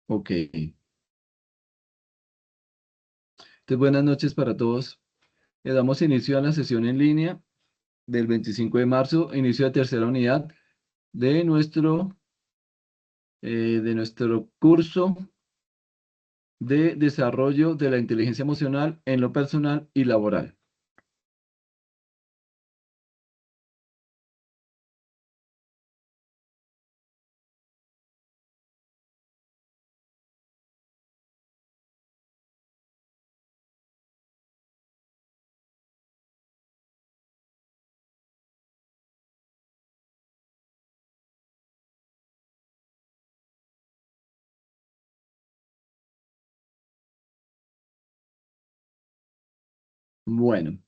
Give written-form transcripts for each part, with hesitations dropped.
Ok. Entonces, buenas noches para todos. Le damos inicio a la sesión en línea del 25 de marzo, inicio de tercera unidad de nuestro curso de desarrollo de la inteligencia emocional en lo personal y laboral. Bueno,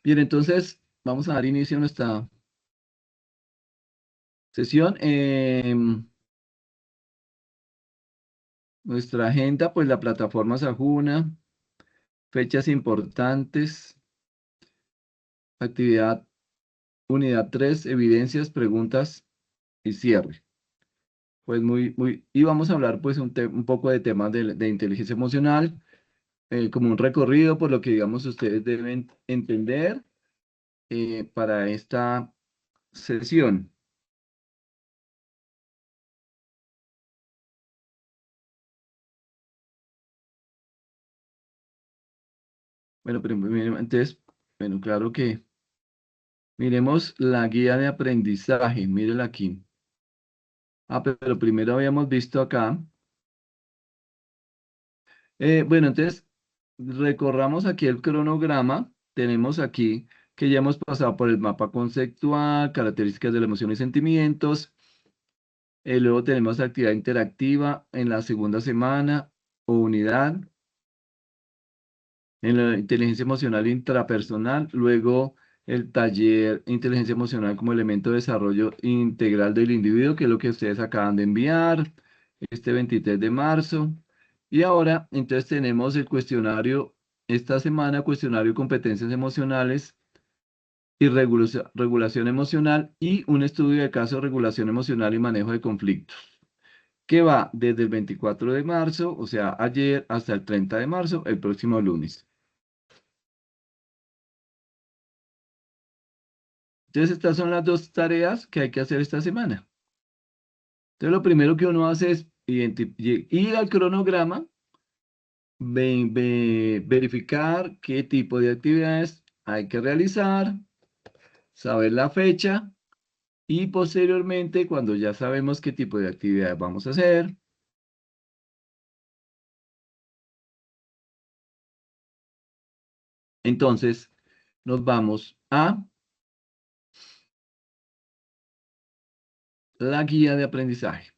bien, entonces vamos a dar inicio a nuestra sesión. Nuestra agenda, pues la plataforma Sajuna, fechas importantes, actividad unidad 3, evidencias, preguntas y cierre. Pues y vamos a hablar pues un poco de temas de inteligencia emocional, como un recorrido por lo que digamos ustedes deben entender para esta sesión. Bueno, entonces, bueno, claro que miremos la guía de aprendizaje, mírenla aquí. Ah, pero primero habíamos visto acá. Bueno, entonces, recorramos aquí el cronograma. Tenemos aquí que ya hemos pasado por el mapa conceptual, características de la emoción y sentimientos. Luego tenemos actividad interactiva en la segunda semana o unidad, en la inteligencia emocional intrapersonal. Luego el taller inteligencia emocional como elemento de desarrollo integral del individuo, que es lo que ustedes acaban de enviar, este 23 de marzo. Y ahora, entonces tenemos el cuestionario, esta semana, cuestionario de competencias emocionales y regulación emocional y un estudio de caso de regulación emocional y manejo de conflictos, que va desde el 24 de marzo, o sea, ayer, hasta el 30 de marzo, el próximo lunes. Entonces, estas son las dos tareas que hay que hacer esta semana. Entonces, lo primero que uno hace es ir al cronograma, verificar qué tipo de actividades hay que realizar, saber la fecha y posteriormente, cuando ya sabemos qué tipo de actividades vamos a hacer, entonces nos vamos a la guía de aprendizaje.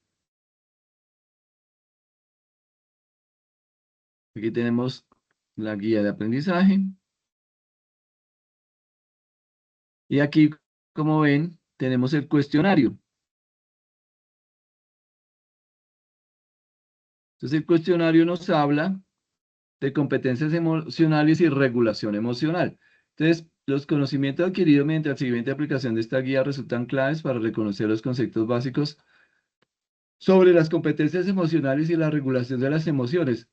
Aquí tenemos la guía de aprendizaje. Y aquí, como ven, tenemos el cuestionario. Entonces, el cuestionario nos habla de competencias emocionales y regulación emocional. Entonces, los conocimientos adquiridos mediante la siguiente aplicación de esta guía resultan claves para reconocer los conceptos básicos sobre las competencias emocionales y la regulación de las emociones.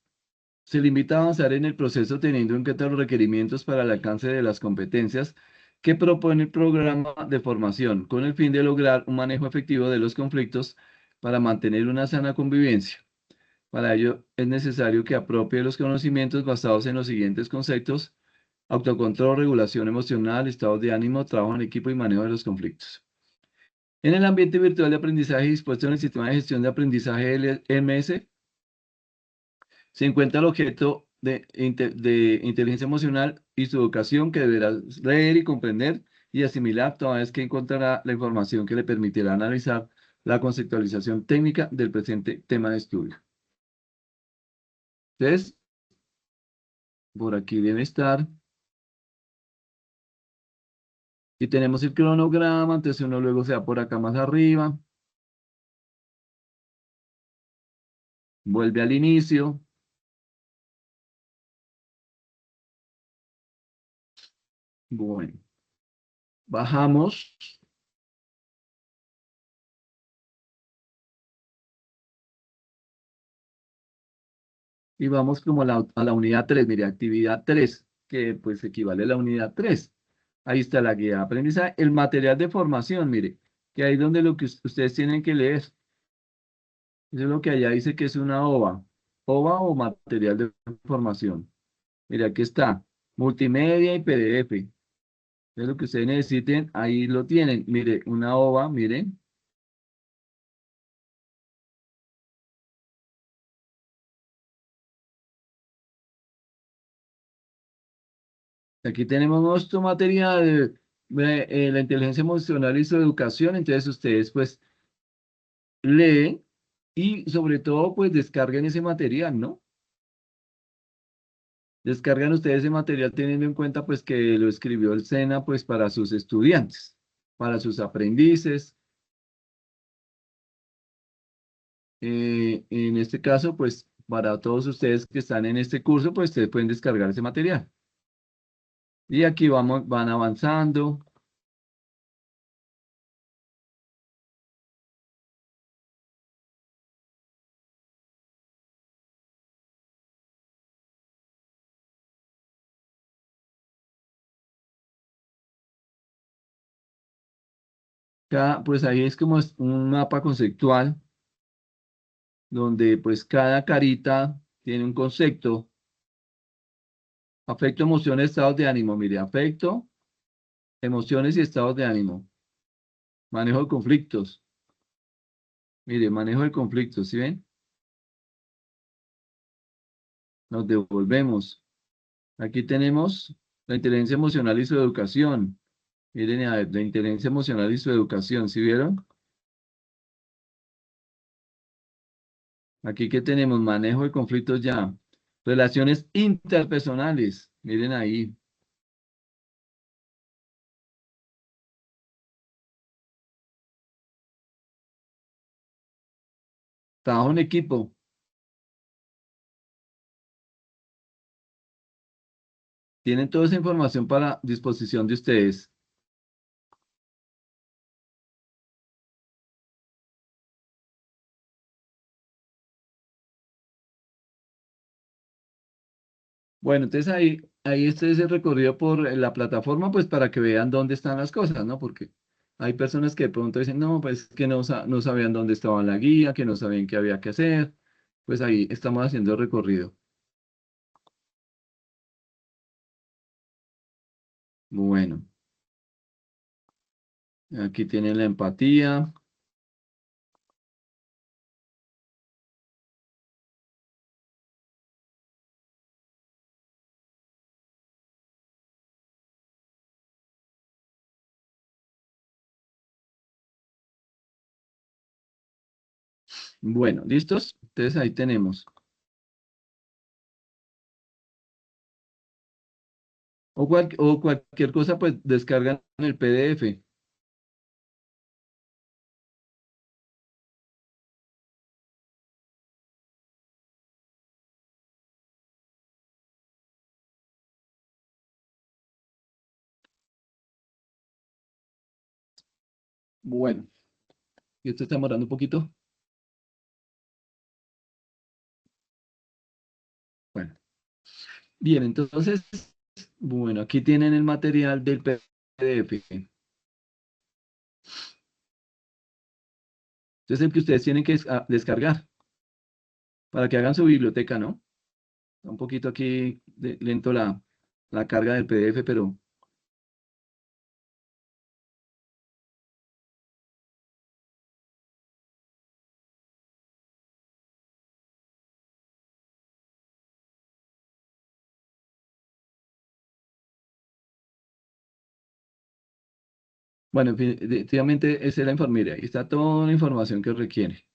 Se limita a avanzar en el proceso teniendo en cuenta los requerimientos para el alcance de las competencias que propone el programa de formación, con el fin de lograr un manejo efectivo de los conflictos para mantener una sana convivencia. Para ello es necesario que apropie los conocimientos basados en los siguientes conceptos: autocontrol, regulación emocional, estados de ánimo, trabajo en equipo y manejo de los conflictos. En el ambiente virtual de aprendizaje dispuesto en el sistema de gestión de aprendizaje LMS, se encuentra el objeto de inteligencia emocional y su educación que deberás leer y comprender y asimilar toda vez que encontrará la información que le permitirá analizar la conceptualización técnica del presente tema de estudio. Entonces, por aquí debe estar. Y tenemos el cronograma, entonces uno luego se va por acá más arriba, vuelve al inicio. Bueno, bajamos y vamos como a la unidad 3. Mire, actividad 3, que pues equivale a la unidad 3. Ahí está la guía de aprendizaje, el material de formación, mire, que ahí es donde lo que ustedes tienen que leer. Eso es lo que allá dice que es una OVA. OVA o material de formación. Mire, aquí está, multimedia y PDF. Es lo que ustedes necesiten, ahí lo tienen. Mire, una OVA, miren. Aquí tenemos nuestro material, la inteligencia emocional y su educación. Entonces ustedes pues leen y sobre todo pues descarguen ese material, ¿no? Descargan ustedes ese material teniendo en cuenta pues que lo escribió el SENA pues para sus estudiantes, para sus aprendices. En este caso pues para todos ustedes que están en este curso pues ustedes pueden descargar ese material. Y aquí vamos, van avanzando. Pues ahí es como un mapa conceptual donde pues cada carita tiene un concepto. Afecto, emociones, estados de ánimo. Mire, afecto, emociones y estados de ánimo. Manejo de conflictos. Mire, manejo de conflictos, ¿sí ven? Nos devolvemos. Aquí tenemos la inteligencia emocional y su educación. Miren, a ver, la inteligencia emocional y su educación, ¿sí vieron? Aquí que tenemos manejo de conflictos ya. Relaciones interpersonales. Miren ahí. Trabajo en equipo. Tienen toda esa información para disposición de ustedes. Bueno, entonces ahí este es el recorrido por la plataforma, pues para que vean dónde están las cosas, ¿no? Porque hay personas que de pronto dicen, no, pues que no, no sabían dónde estaba la guía, que no sabían qué había que hacer. Pues ahí estamos haciendo el recorrido. Bueno, aquí tienen la empatía. Bueno, ¿listos? Entonces ahí tenemos. O cualquier cosa, pues descargan el PDF. Bueno, y esto está demorando un poquito. Bueno, bien, entonces, bueno, aquí tienen el material del PDF. Entonces, el que ustedes tienen que descargar para que hagan su biblioteca, ¿no? Está un poquito aquí lento la carga del PDF, pero Bueno, definitivamente esa es la información. Ahí está toda la información que requiere.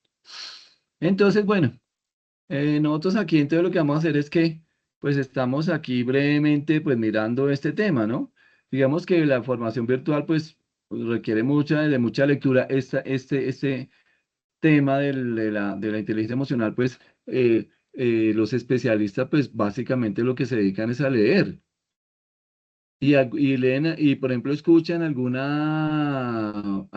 Entonces, bueno, nosotros aquí entonces lo que vamos a hacer es que, pues estamos aquí brevemente, pues mirando este tema, ¿no? Digamos que la formación virtual, pues requiere de mucha lectura. Este tema de la inteligencia emocional, pues los especialistas, pues básicamente lo que se dedican es a leer. Y leen, y por ejemplo, escuchan alguna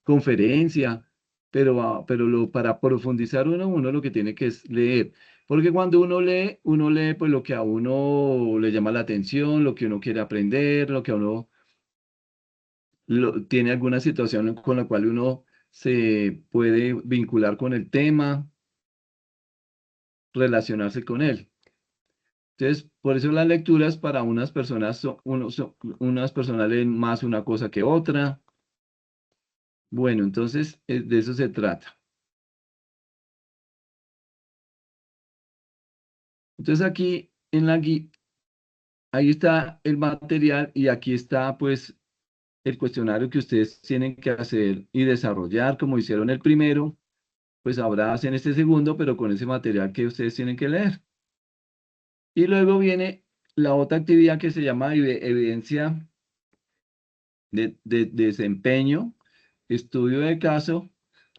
conferencia, pero para profundizar uno lo que tiene que es leer. Porque cuando uno lee pues lo que a uno le llama la atención, lo que uno quiere aprender, lo que a uno tiene alguna situación con la cual uno se puede vincular con el tema, relacionarse con él. Entonces, por eso las lecturas para unas personas unas personas leen más una cosa que otra. Bueno, entonces de eso se trata. Entonces aquí en la guía, ahí está el material y aquí está pues el cuestionario que ustedes tienen que hacer y desarrollar como hicieron el primero, pues ahora hacen este segundo, pero con ese material que ustedes tienen que leer. Y luego viene la otra actividad que se llama evidencia de desempeño, estudio de caso,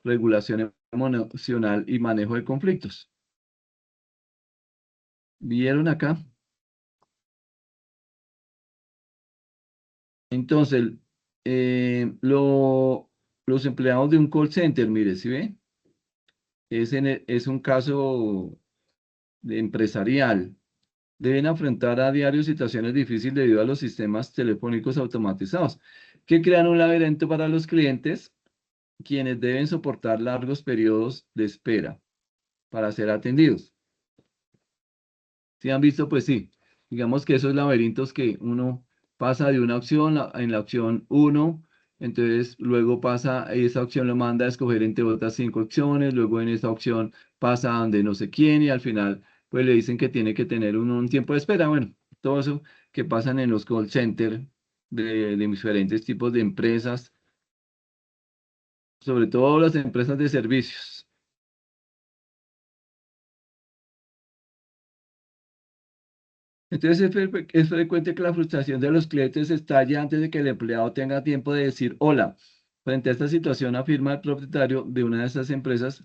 regulación emocional y manejo de conflictos. ¿Vieron acá? Entonces, los empleados de un call center, mire, ¿sí ve? Es un caso empresarial. Deben afrontar a diario situaciones difíciles debido a los sistemas telefónicos automatizados, que crean un laberinto para los clientes, quienes deben soportar largos periodos de espera para ser atendidos. Si han visto, pues sí. Digamos que esos laberintos que uno pasa de una opción en la opción uno, entonces luego pasa, esa opción lo manda a escoger entre otras 5 opciones, luego en esa opción pasa a donde no sé quién y al final pues le dicen que tiene que tener un tiempo de espera. Bueno, todo eso que pasan en los call centers de diferentes tipos de empresas, sobre todo las empresas de servicios. Entonces es frecuente que la frustración de los clientes estalle antes de que el empleado tenga tiempo de decir hola. Frente a esta situación, afirma el propietario de una de estas empresas,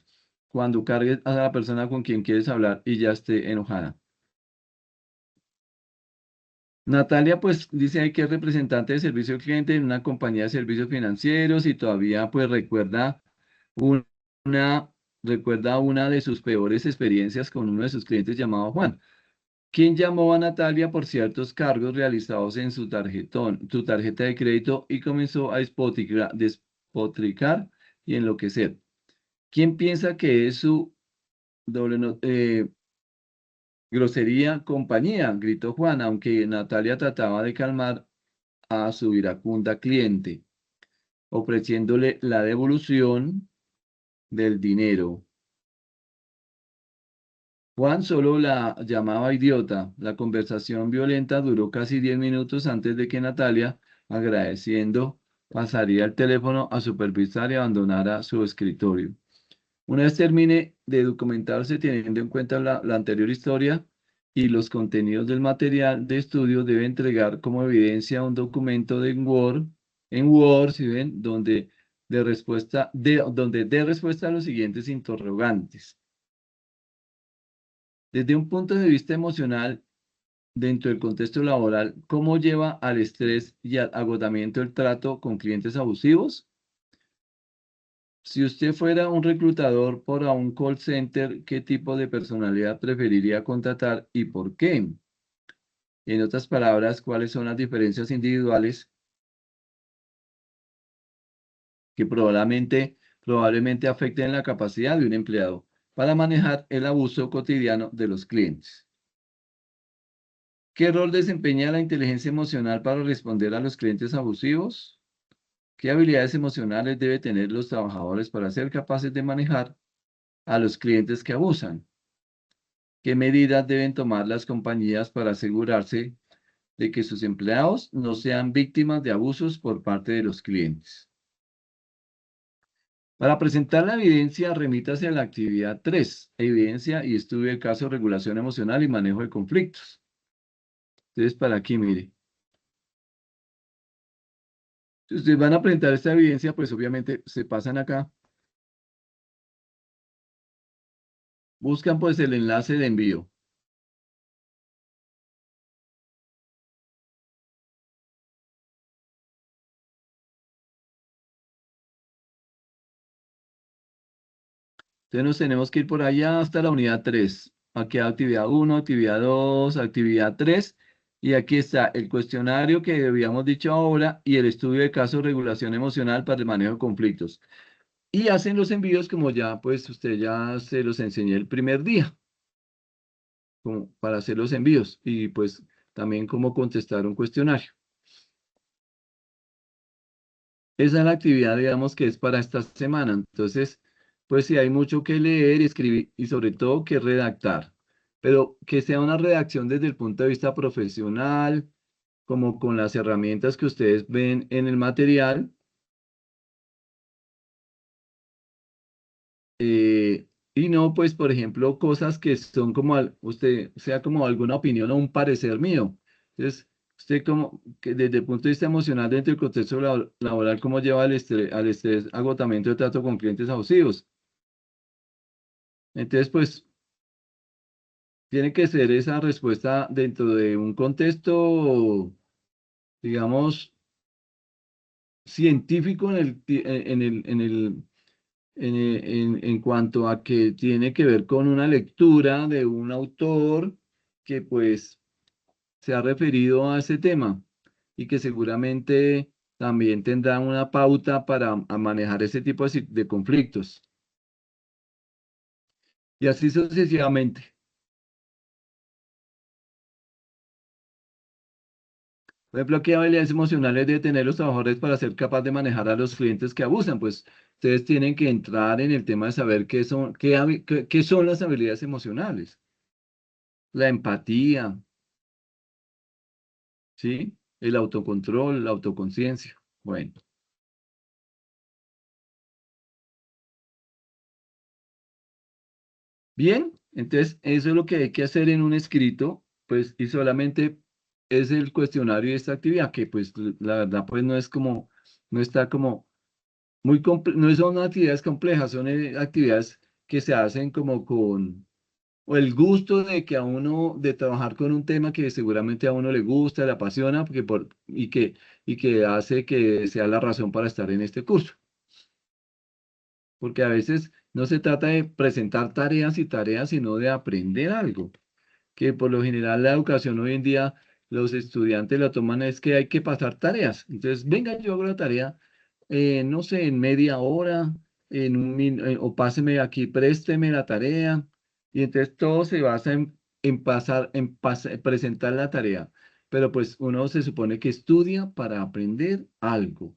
cuando cargue a la persona con quien quieres hablar y ya esté enojada. Natalia, pues dice ahí que es representante de servicio al cliente en una compañía de servicios financieros y todavía pues un- una, recuerda una de sus peores experiencias con uno de sus clientes llamado Juan, quien llamó a Natalia por ciertos cargos realizados en su tarjeta de crédito y comenzó a despotricar y enloquecer. ¿Quién piensa que es su grosería compañía? Gritó Juan, aunque Natalia trataba de calmar a su iracunda cliente, ofreciéndole la devolución del dinero. Juan solo la llamaba idiota. La conversación violenta duró casi 10 minutos antes de que Natalia, agradeciendo, pasaría el teléfono a supervisar y abandonara su escritorio. Una vez termine de documentarse teniendo en cuenta la anterior historia y los contenidos del material de estudio, debe entregar como evidencia un documento en Word, si ven, donde dé respuesta a los siguientes interrogantes. Desde un punto de vista emocional, dentro del contexto laboral, ¿cómo lleva al estrés y al agotamiento el trato con clientes abusivos? Si usted fuera un reclutador para un call center, ¿qué tipo de personalidad preferiría contratar y por qué? En otras palabras, ¿cuáles son las diferencias individuales que probablemente afecten la capacidad de un empleado para manejar el abuso cotidiano de los clientes? ¿Qué rol desempeña la inteligencia emocional para responder a los clientes abusivos? ¿Qué habilidades emocionales deben tener los trabajadores para ser capaces de manejar a los clientes que abusan? ¿Qué medidas deben tomar las compañías para asegurarse de que sus empleados no sean víctimas de abusos por parte de los clientes. Para presentar la evidencia, remítase a la actividad 3, evidencia y estudio de caso, regulación emocional y manejo de conflictos. Entonces, para aquí, mire. Si ustedes van a presentar esta evidencia, pues obviamente se pasan acá. Buscan pues el enlace de envío. Entonces nos tenemos que ir por allá hasta la unidad 3. Aquí hay actividad 1, actividad 2, actividad 3. Y aquí está el cuestionario que habíamos dicho ahora y el estudio de caso de regulación emocional para el manejo de conflictos. Y hacen los envíos como ya, pues usted ya se los enseñé el primer día, como para hacer los envíos y pues también cómo contestar un cuestionario. Esa es la actividad, digamos, que es para esta semana. Entonces, pues sí, hay mucho que leer y escribir y sobre todo que redactar, pero que sea una redacción desde el punto de vista profesional, como con las herramientas que ustedes ven en el material. Y no, pues, por ejemplo, cosas que son como, usted, sea como alguna opinión o un parecer mío. Entonces, usted como, que desde el punto de vista emocional dentro del contexto laboral, ¿cómo lleva al estrés, agotamiento de trato con clientes abusivos? Entonces, pues, tiene que ser esa respuesta dentro de un contexto, digamos, científico en cuanto a que tiene que ver con una lectura de un autor que pues se ha referido a ese tema y que seguramente también tendrá una pauta para manejar ese tipo de conflictos. Y así sucesivamente. Por ejemplo, ¿qué habilidades emocionales deben tener los trabajadores para ser capaz de manejar a los clientes que abusan? Pues ustedes tienen que entrar en el tema de saber qué son las habilidades emocionales. La empatía, ¿sí? El autocontrol, la autoconciencia. Bueno, bien, entonces eso es lo que hay que hacer en un escrito, pues, y solamente es el cuestionario y esta actividad, que pues la verdad, pues no es como, no está como no son actividades complejas, son actividades que se hacen como con, o el gusto de que a uno, de trabajar con un tema que seguramente a uno le gusta, le apasiona, y que hace que sea la razón para estar en este curso. Porque a veces no se trata de presentar tareas y tareas, sino de aprender algo, que por lo general la educación hoy en día los estudiantes la toman es que hay que pasar tareas. Entonces, venga, yo hago la tarea, no sé, en media hora, o páseme aquí, présteme la tarea. Y entonces todo se basa en presentar la tarea. Pero pues uno se supone que estudia para aprender algo.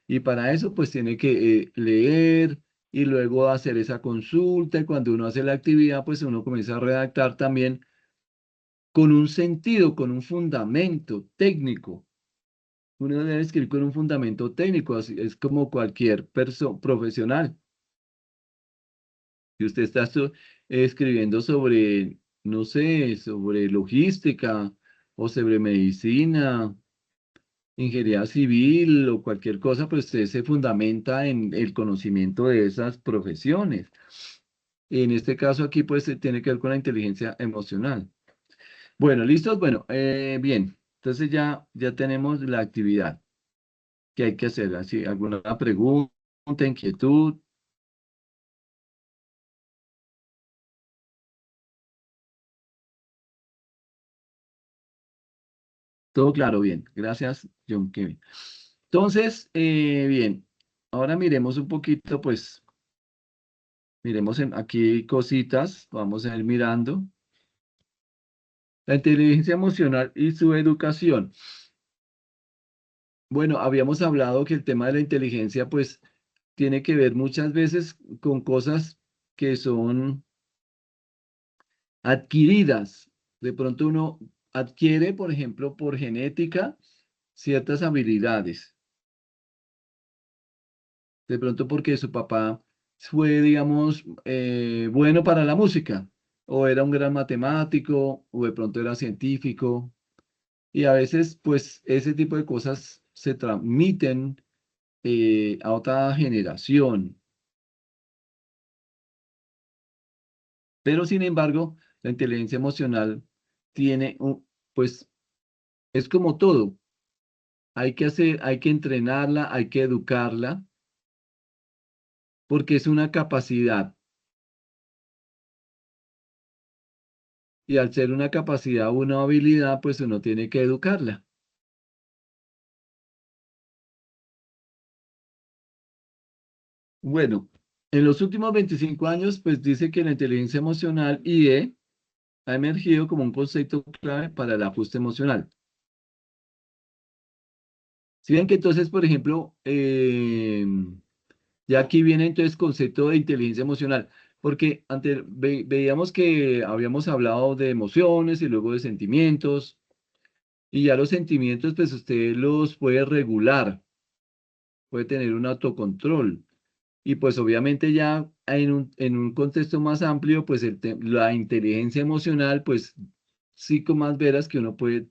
Y para eso, pues tiene que leer y luego hacer esa consulta. Y cuando uno hace la actividad, pues uno comienza a redactar también con un sentido, con un fundamento técnico. Uno debe escribir con un fundamento técnico, así es como cualquier profesional. Si usted está escribiendo sobre, no sé, sobre logística o sobre medicina, ingeniería civil o cualquier cosa, pues usted se fundamenta en el conocimiento de esas profesiones. En este caso aquí, pues tiene que ver con la inteligencia emocional. Bueno, ¿listos? Bueno, bien. Entonces ya tenemos la actividad que hay que hacer. Así, ¿alguna pregunta, inquietud? Todo claro, bien. Gracias, John Kevin. Entonces, bien. Ahora miremos un poquito, pues, miremos aquí cositas. Vamos a ir mirando. La inteligencia emocional y su educación. Bueno, habíamos hablado que el tema de la inteligencia, pues, tiene que ver muchas veces con cosas que son adquiridas. De pronto uno adquiere, por ejemplo, por genética, ciertas habilidades. De pronto porque su papá fue, digamos, bueno para la música, o era un gran matemático, o de pronto era científico. Y a veces, pues, ese tipo de cosas se transmiten a otra generación. Pero, sin embargo, la inteligencia emocional tiene, pues, es como todo. Hay que entrenarla, hay que educarla, porque es una capacidad. Y al ser una capacidad o una habilidad, pues uno tiene que educarla. Bueno, en los últimos 25 años, pues dice que la inteligencia emocional IE ha emergido como un concepto clave para el ajuste emocional. Si ven que entonces, por ejemplo, ya aquí viene entonces concepto de inteligencia emocional, porque antes veíamos que habíamos hablado de emociones y luego de sentimientos, y ya los sentimientos, pues usted los puede regular, puede tener un autocontrol. Y pues obviamente ya en un contexto más amplio, pues la inteligencia emocional, pues sí con más veras que uno puede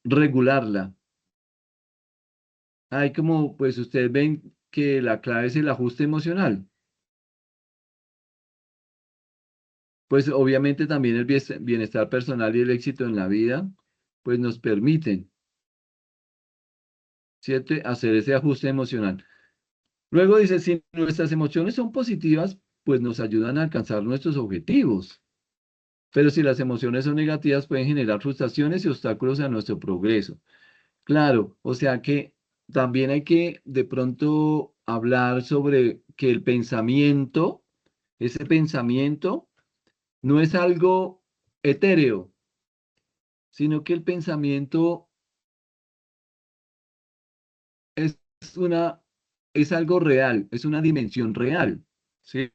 regularla. Hay como, pues ustedes ven que la clave es el ajuste emocional. Pues obviamente también el bienestar personal y el éxito en la vida, pues nos permiten, ¿cierto? Hacer ese ajuste emocional. Luego dice, si nuestras emociones son positivas, pues nos ayudan a alcanzar nuestros objetivos. Pero si las emociones son negativas, pueden generar frustraciones y obstáculos a nuestro progreso. Claro, o sea que también hay que de pronto hablar sobre que el pensamiento, ese pensamiento, no es algo etéreo, sino que el pensamiento es una, es algo real, es una dimensión real. ¿Sí?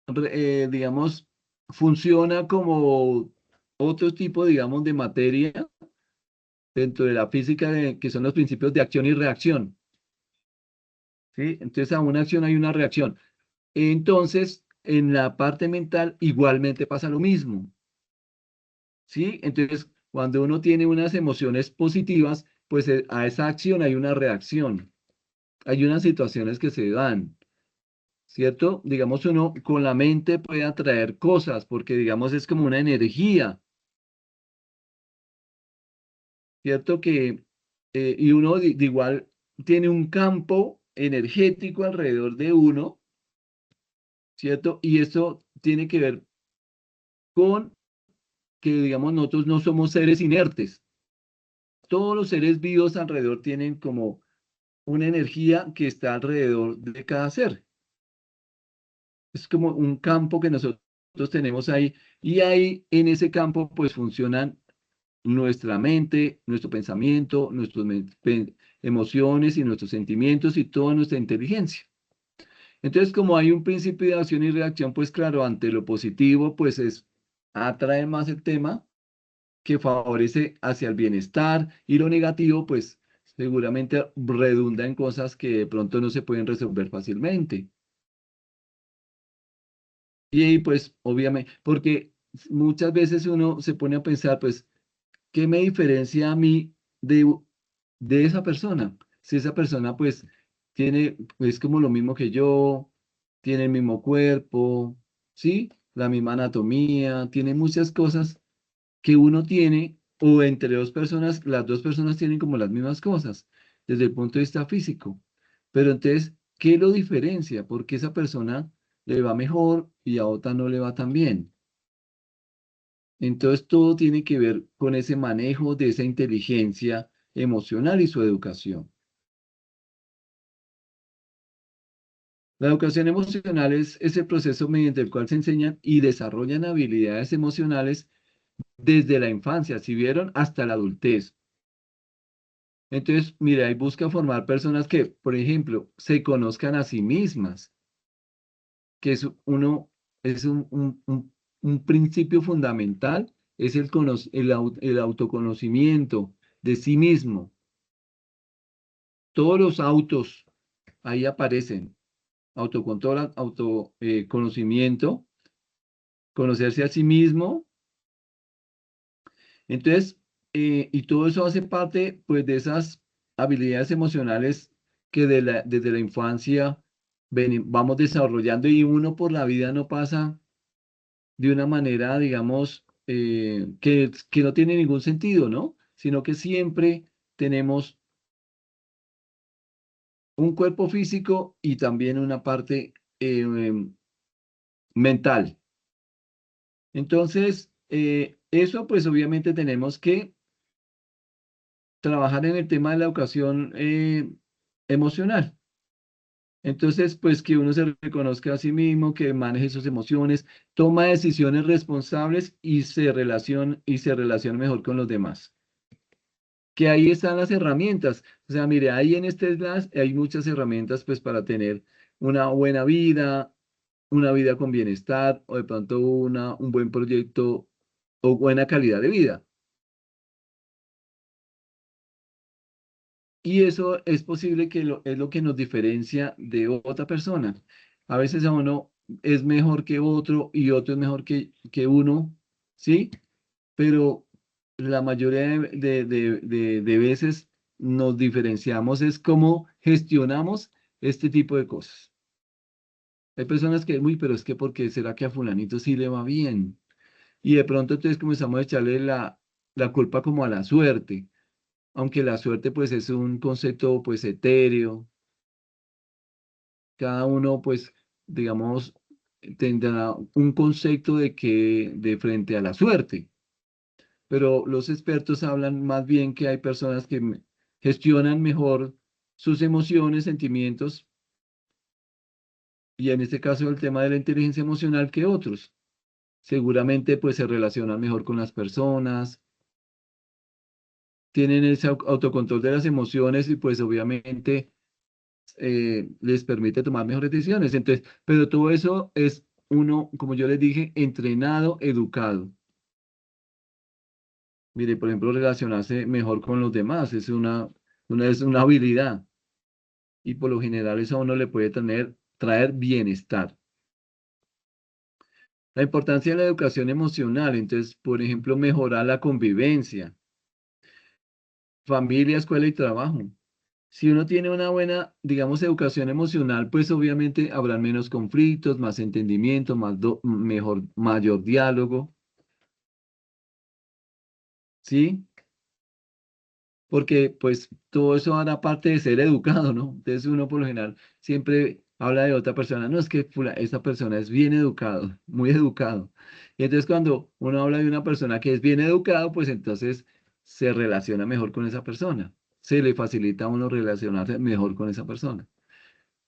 Digamos, funciona como otro tipo, digamos, de materia dentro de la física, que son los principios de acción y reacción. ¿Sí? Entonces, a una acción hay una reacción. Entonces, en la parte mental igualmente pasa lo mismo. ¿Sí? Entonces, cuando uno tiene unas emociones positivas, pues a esa acción hay una reacción. Hay unas situaciones que se dan. ¿Cierto? Digamos, uno con la mente puede atraer cosas, porque digamos es como una energía, ¿cierto? Y uno de igual tiene un campo energético alrededor de uno, ¿cierto? Y eso tiene que ver con que, digamos, nosotros no somos seres inertes. Todos los seres vivos alrededor tienen como una energía que está alrededor de cada ser. Es como un campo que nosotros tenemos ahí. Y ahí en ese campo pues funcionan nuestra mente, nuestro pensamiento, nuestras emociones y nuestros sentimientos y toda nuestra inteligencia. Entonces, como hay un principio de acción y reacción, pues claro, ante lo positivo, pues atrae más el tema que favorece hacia el bienestar y lo negativo, pues seguramente redunda en cosas que de pronto no se pueden resolver fácilmente. Y ahí, pues, obviamente, porque muchas veces uno se pone a pensar, pues, ¿qué me diferencia a mí de esa persona? Si esa persona pues tiene, es como lo mismo que yo, tiene el mismo cuerpo, ¿sí? La misma anatomía, tiene muchas cosas que uno tiene, o entre dos personas, las dos personas tienen como las mismas cosas, desde el punto de vista físico. Pero entonces, ¿qué lo diferencia? Porque esa persona le va mejor y a otra no le va tan bien. Entonces, todo tiene que ver con ese manejo de esa inteligencia emocional y su educación. La educación emocional es el proceso mediante el cual se enseñan y desarrollan habilidades emocionales desde la infancia, si vieron, hasta la adultez. Entonces, mire, ahí busca formar personas que, por ejemplo, se conozcan a sí mismas, que es uno, es un principio fundamental, es el autoconocimiento de sí mismo. Todos los autos ahí aparecen, autocontrol, autoconocimiento, conocerse a sí mismo. Entonces, y todo eso hace parte, pues, de esas habilidades emocionales que desde la infancia vamos desarrollando y uno por la vida no pasa de una manera, digamos, que no tiene ningún sentido, ¿no? Sino que siempre tenemos un cuerpo físico y también una parte mental. Entonces, eso pues obviamente tenemos que trabajar en el tema de la educación emocional. Entonces, pues que uno se reconozca a sí mismo, que maneje sus emociones, toma decisiones responsables y se relaciona mejor con los demás. Que ahí están las herramientas. O sea, mire, ahí en este Slash hay muchas herramientas pues para tener una vida con bienestar o de pronto un buen proyecto o buena calidad de vida. Y eso es posible es lo que nos diferencia de otra persona. A veces a uno es mejor que otro y otro es mejor que uno, ¿sí? Pero la mayoría de veces nos diferenciamos es cómo gestionamos este tipo de cosas. Hay personas que, uy, pero es que ¿por qué será que a fulanito sí le va bien? Y de pronto entonces comenzamos a echarle la culpa como a la suerte, aunque la suerte pues es un concepto pues etéreo, cada uno pues digamos tendrá un concepto de frente a la suerte, pero los expertos hablan más bien que hay personas que gestionan mejor sus emociones, sentimientos, y en este caso el tema de la inteligencia emocional que otros. Seguramente pues se relacionan mejor con las personas, tienen ese autocontrol de las emociones y pues obviamente les permite tomar mejores decisiones. Entonces, pero todo eso es uno, como yo les dije, entrenado, educado. Mire, por ejemplo, relacionarse mejor con los demás es una habilidad y por lo general eso a uno le puede traer bienestar. La importancia de la educación emocional, entonces, por ejemplo, mejorar la convivencia, familia, escuela y trabajo. Si uno tiene una buena, digamos, educación emocional, pues obviamente habrá menos conflictos, más entendimiento, mayor diálogo, ¿sí? Porque pues todo eso hará parte de ser educado, ¿no? Entonces uno por lo general siempre habla de otra persona, no es que esa persona es bien educado, muy educado. Y entonces cuando uno habla de una persona que es bien educado, pues entonces se relaciona mejor con esa persona, se le facilita a uno relacionarse mejor con esa persona.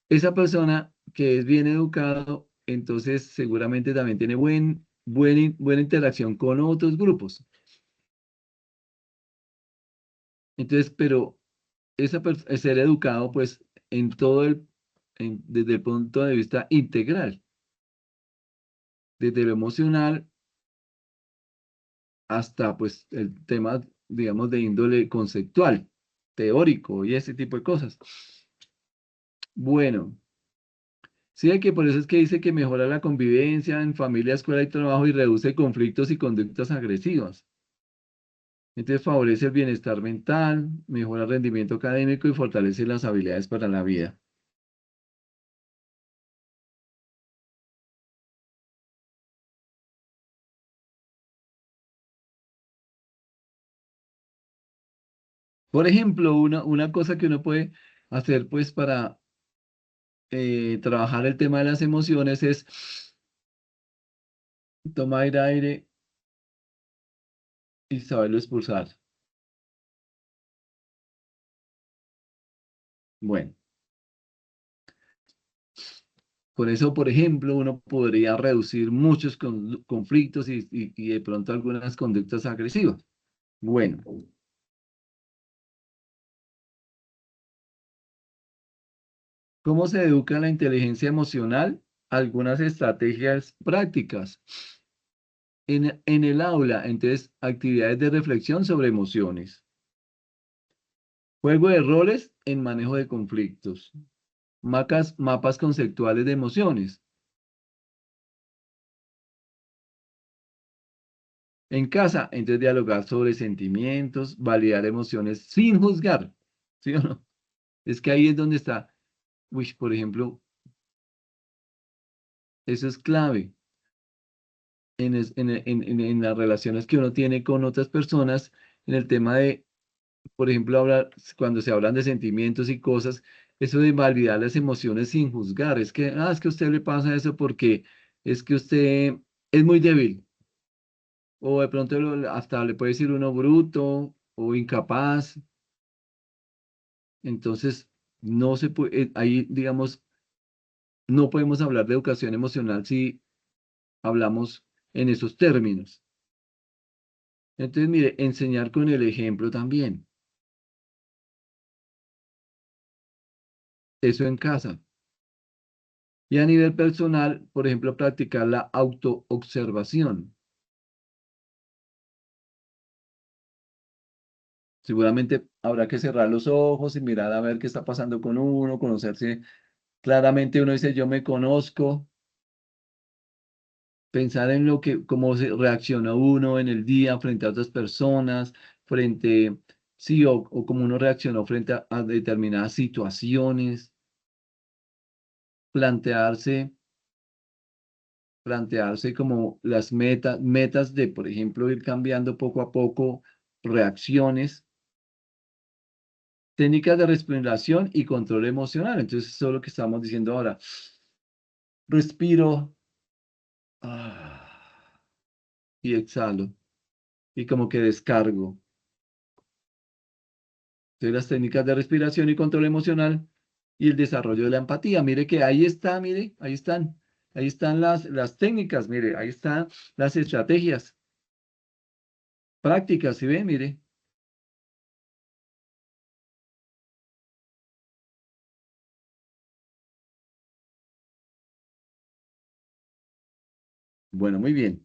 Esa persona que es bien educado, entonces seguramente también tiene buena interacción con otros grupos. Entonces, pero ser educado, pues, en todo desde el punto de vista integral, desde lo emocional hasta, pues, el tema, digamos, de índole conceptual, teórico y ese tipo de cosas. Bueno, sí, hay que por eso es que dice que mejora la convivencia en familia, escuela y trabajo y reduce conflictos y conductas agresivas. Entonces favorece el bienestar mental, mejora el rendimiento académico y fortalece las habilidades para la vida. Por ejemplo, una cosa que uno puede hacer pues para trabajar el tema de las emociones es tomar aire y saberlo expulsar. Bueno, por eso, por ejemplo, uno podría reducir muchos conflictos y de pronto algunas conductas agresivas. Bueno, ¿Cómo se educa la inteligencia emocional? Algunas estrategias prácticas. En el aula, entonces, actividades de reflexión sobre emociones. Juego de roles en manejo de conflictos. Mapas conceptuales de emociones. En casa, entonces, dialogar sobre sentimientos, validar emociones sin juzgar. ¿Sí o no? Es que ahí es donde está. Uy, por ejemplo, eso es clave en las relaciones que uno tiene con otras personas, en el tema de, por ejemplo, cuando se hablan de sentimientos y cosas, eso de validar las emociones sin juzgar. Es que a usted le pasa eso porque es que usted es muy débil. O de pronto hasta le puede decir uno bruto o incapaz. Entonces, no se puede, ahí, digamos, no podemos hablar de educación emocional si hablamos en esos términos. Entonces, mire, enseñar con el ejemplo también. Eso en casa. Y a nivel personal, por ejemplo, practicar la autoobservación. Seguramente habrá que cerrar los ojos y mirar a ver qué está pasando con uno, conocerse claramente. Uno dice, yo me conozco, pensar en lo que, cómo se reacciona uno en el día frente a otras personas, frente, sí, o cómo uno reaccionó frente a determinadas situaciones, plantearse, plantearse como las metas de, por ejemplo, ir cambiando poco a poco reacciones, técnicas de respiración y control emocional. Entonces, eso es lo que estamos diciendo ahora. Respiro, ah, y exhalo, y como que descargo. Entonces, las técnicas de respiración y control emocional y el desarrollo de la empatía. Mire que ahí está, mire, ahí están las técnicas, mire, ahí están las estrategias prácticas, ¿sí ve? Mire. Bueno, muy bien.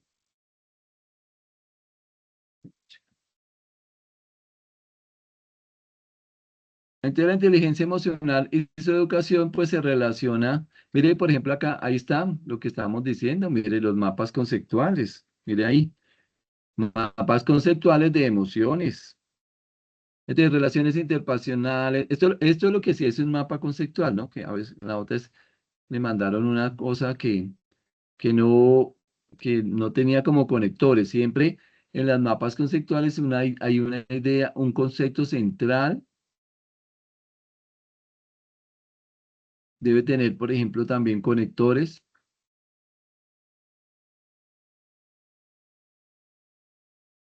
Entonces, la inteligencia emocional y su educación, pues se relaciona, mire, por ejemplo, acá, ahí está lo que estábamos diciendo, mire, los mapas conceptuales, mire ahí, mapas conceptuales de emociones. Entonces, relaciones interpersonales, esto es lo que sí es un mapa conceptual, ¿no? Que a veces la otra es, me mandaron una cosa que no, que no tenía como conectores. Siempre en las mapas conceptuales hay una idea, un concepto central. Debe tener, por ejemplo, también conectores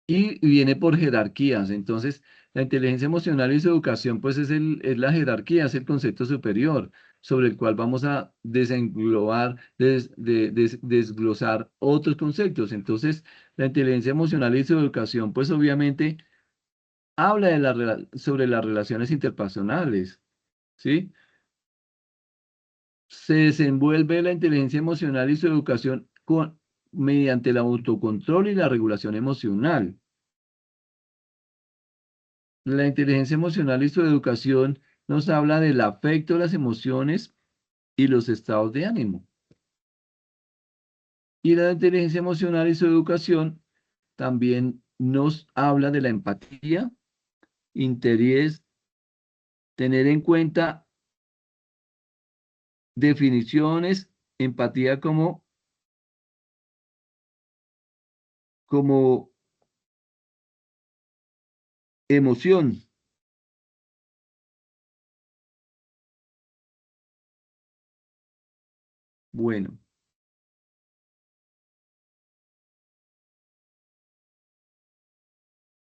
y viene por jerarquías. Entonces, la inteligencia emocional y su educación, pues es la jerarquía, es el concepto superior sobre el cual vamos a desenglobar, desglosar otros conceptos. Entonces, la inteligencia emocional y su educación, pues obviamente habla de sobre las relaciones interpersonales, ¿sí? Se desenvuelve la inteligencia emocional y su educación mediante el autocontrol y la regulación emocional. La inteligencia emocional y su educación nos habla del afecto, las emociones y los estados de ánimo. Y la inteligencia emocional y su educación también nos habla de la empatía, interés, tener en cuenta definiciones, empatía como emoción. Bueno,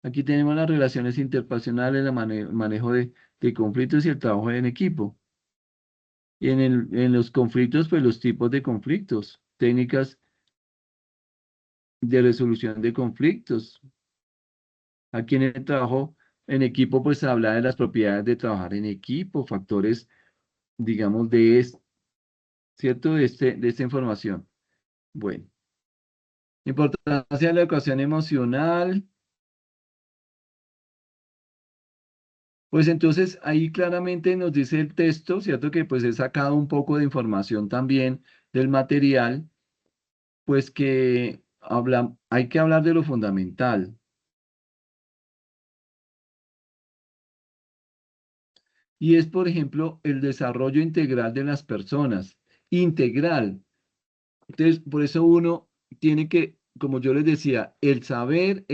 aquí tenemos las relaciones interpersonales, el manejo de conflictos y el trabajo en equipo. Y en los conflictos, pues los tipos de conflictos, técnicas de resolución de conflictos. Aquí en el trabajo en equipo, pues habla de las propiedades de trabajar en equipo, factores digamos, ¿cierto? De esta información. Bueno, importancia de la educación emocional. Pues entonces ahí claramente nos dice el texto, ¿cierto? Que pues he sacado un poco de información también del material, pues que hay que hablar de lo fundamental. Y es, por ejemplo, el desarrollo integral de las personas. Integral. Entonces, por eso uno tiene que, como yo les decía, el saber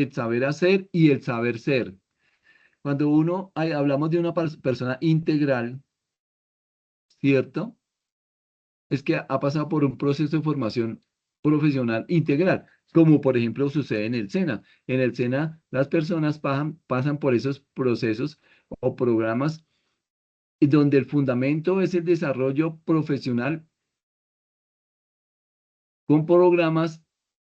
hacer y el saber ser. Cuando hablamos de una persona integral, ¿cierto? Es que ha pasado por un proceso de formación profesional integral, como por ejemplo sucede en el SENA. En el SENA las personas pasan por esos procesos o programas y donde el fundamento es el desarrollo profesional con programas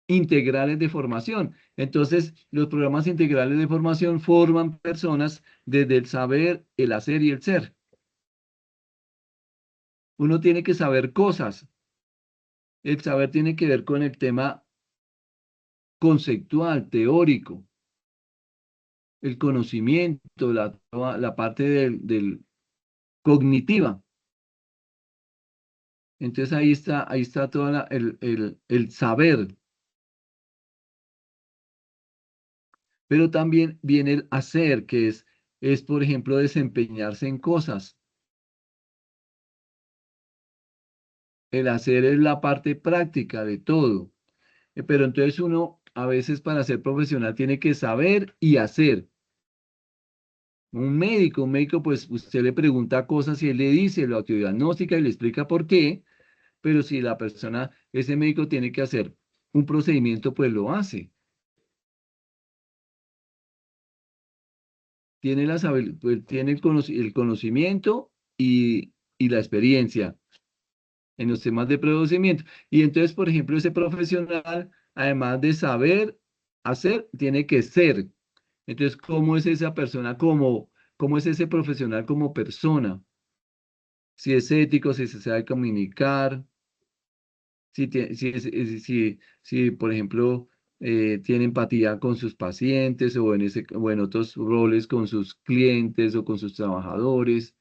integrales de formación. Entonces, los programas integrales de formación forman personas desde el saber, el hacer y el ser. Uno tiene que saber cosas. El saber tiene que ver con el tema conceptual, teórico, el conocimiento, la parte del cognitiva. Entonces ahí está todo el saber, pero también viene el hacer, que es, por ejemplo, desempeñarse en cosas. El hacer es la parte práctica de todo. Pero entonces uno a veces para ser profesional tiene que saber y hacer. Un médico, pues usted le pregunta cosas y él le dice, lo diagnostica y le explica por qué, pero si la persona, ese médico tiene que hacer un procedimiento, pues lo hace. Pues, tiene el conocimiento y la experiencia en los temas de procedimiento. Y entonces, por ejemplo, ese profesional, además de saber hacer, tiene que ser. Entonces, ¿cómo es esa persona? ¿Cómo es ese profesional como persona? Si es ético, si se sabe comunicar, si, por ejemplo, tiene empatía con sus pacientes o en otros roles con sus clientes o con sus trabajadores.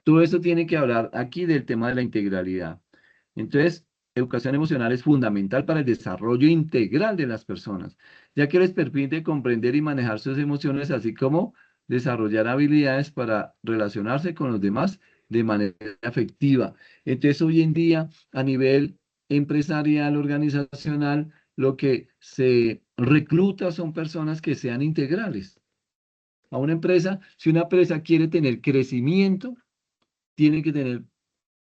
Todo esto tiene que hablar aquí del tema de la integralidad. Entonces, educación emocional es fundamental para el desarrollo integral de las personas, ya que les permite comprender y manejar sus emociones, así como desarrollar habilidades para relacionarse con los demás de manera efectiva. Entonces, hoy en día, a nivel empresarial, organizacional, lo que se recluta son personas que sean integrales. A una empresa, si una empresa quiere tener crecimiento, tiene que tener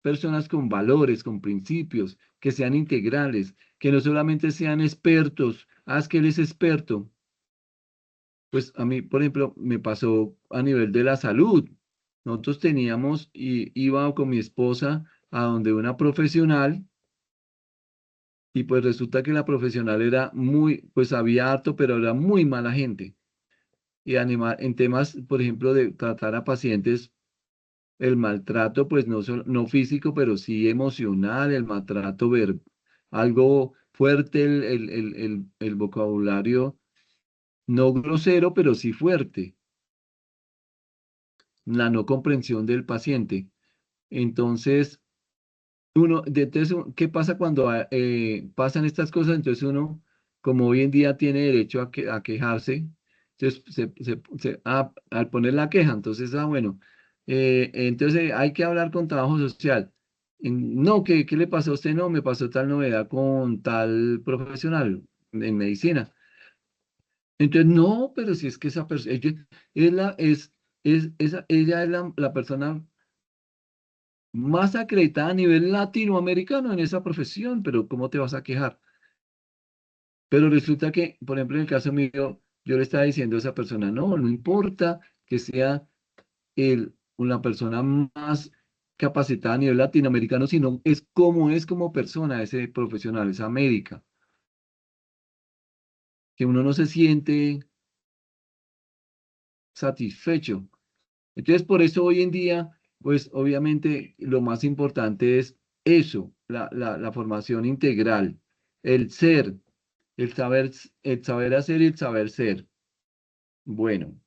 personas con valores, con principios, que sean integrales, que no solamente sean expertos. Es que él es experto. Pues a mí, por ejemplo, me pasó a nivel de la salud. Nosotros y iba con mi esposa a donde una profesional y pues resulta que la profesional era pues sabía harto, pero era muy mala gente. Y en temas, por ejemplo, de tratar a pacientes el maltrato, pues no físico, pero sí emocional, el maltrato algo fuerte, el vocabulario, no grosero, pero sí fuerte, la no comprensión del paciente. Entonces, ¿qué pasa cuando pasan estas cosas? Entonces uno, como hoy en día tiene derecho a quejarse, entonces al poner la queja, entonces, bueno, entonces hay que hablar con trabajo social. No, ¿qué le pasó a usted? No, me pasó tal novedad con tal profesional en medicina. Entonces, no, pero si es que esa persona, ella es la persona más acreditada a nivel latinoamericano en esa profesión, pero ¿cómo te vas a quejar? Pero resulta que, por ejemplo, en el caso mío, yo le estaba diciendo a esa persona, no importa que sea una persona más capacitada a nivel latinoamericano, sino es como persona ese profesional, esa médica, que uno no se siente satisfecho. Entonces, por eso hoy en día pues obviamente lo más importante es eso, la formación integral, el ser, el saber hacer y el saber ser. Bueno,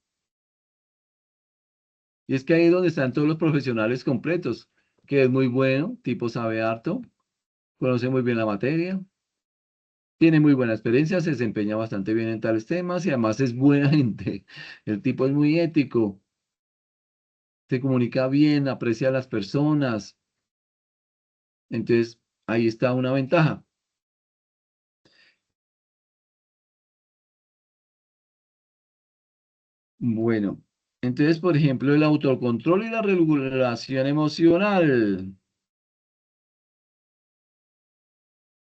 y es que ahí es donde están todos los profesionales completos, que es muy bueno, tipo sabe harto, conoce muy bien la materia, tiene muy buena experiencia, se desempeña bastante bien en tales temas y además es buena gente. El tipo es muy ético, se comunica bien, aprecia a las personas. Entonces, ahí está una ventaja. Bueno, entonces, por ejemplo, el autocontrol y la regulación emocional.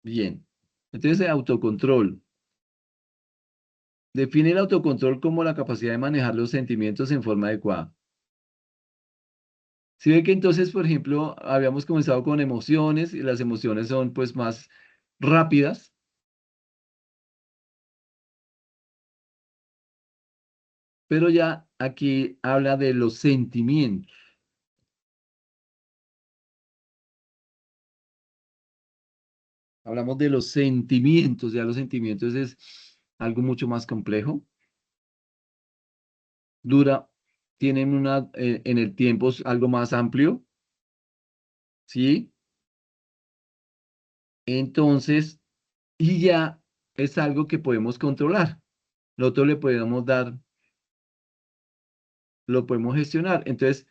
Bien. Entonces, el autocontrol. Define el autocontrol como la capacidad de manejar los sentimientos en forma adecuada. Si ve que entonces, por ejemplo, habíamos comenzado con emociones y las emociones son pues más rápidas, pero ya aquí habla de los sentimientos. Hablamos de los sentimientos, ya los sentimientos es algo mucho más complejo. Dura, tienen en el tiempo es algo más amplio, ¿sí? Entonces, y ya es algo que podemos controlar. Nosotros le podemos dar, lo podemos gestionar. Entonces,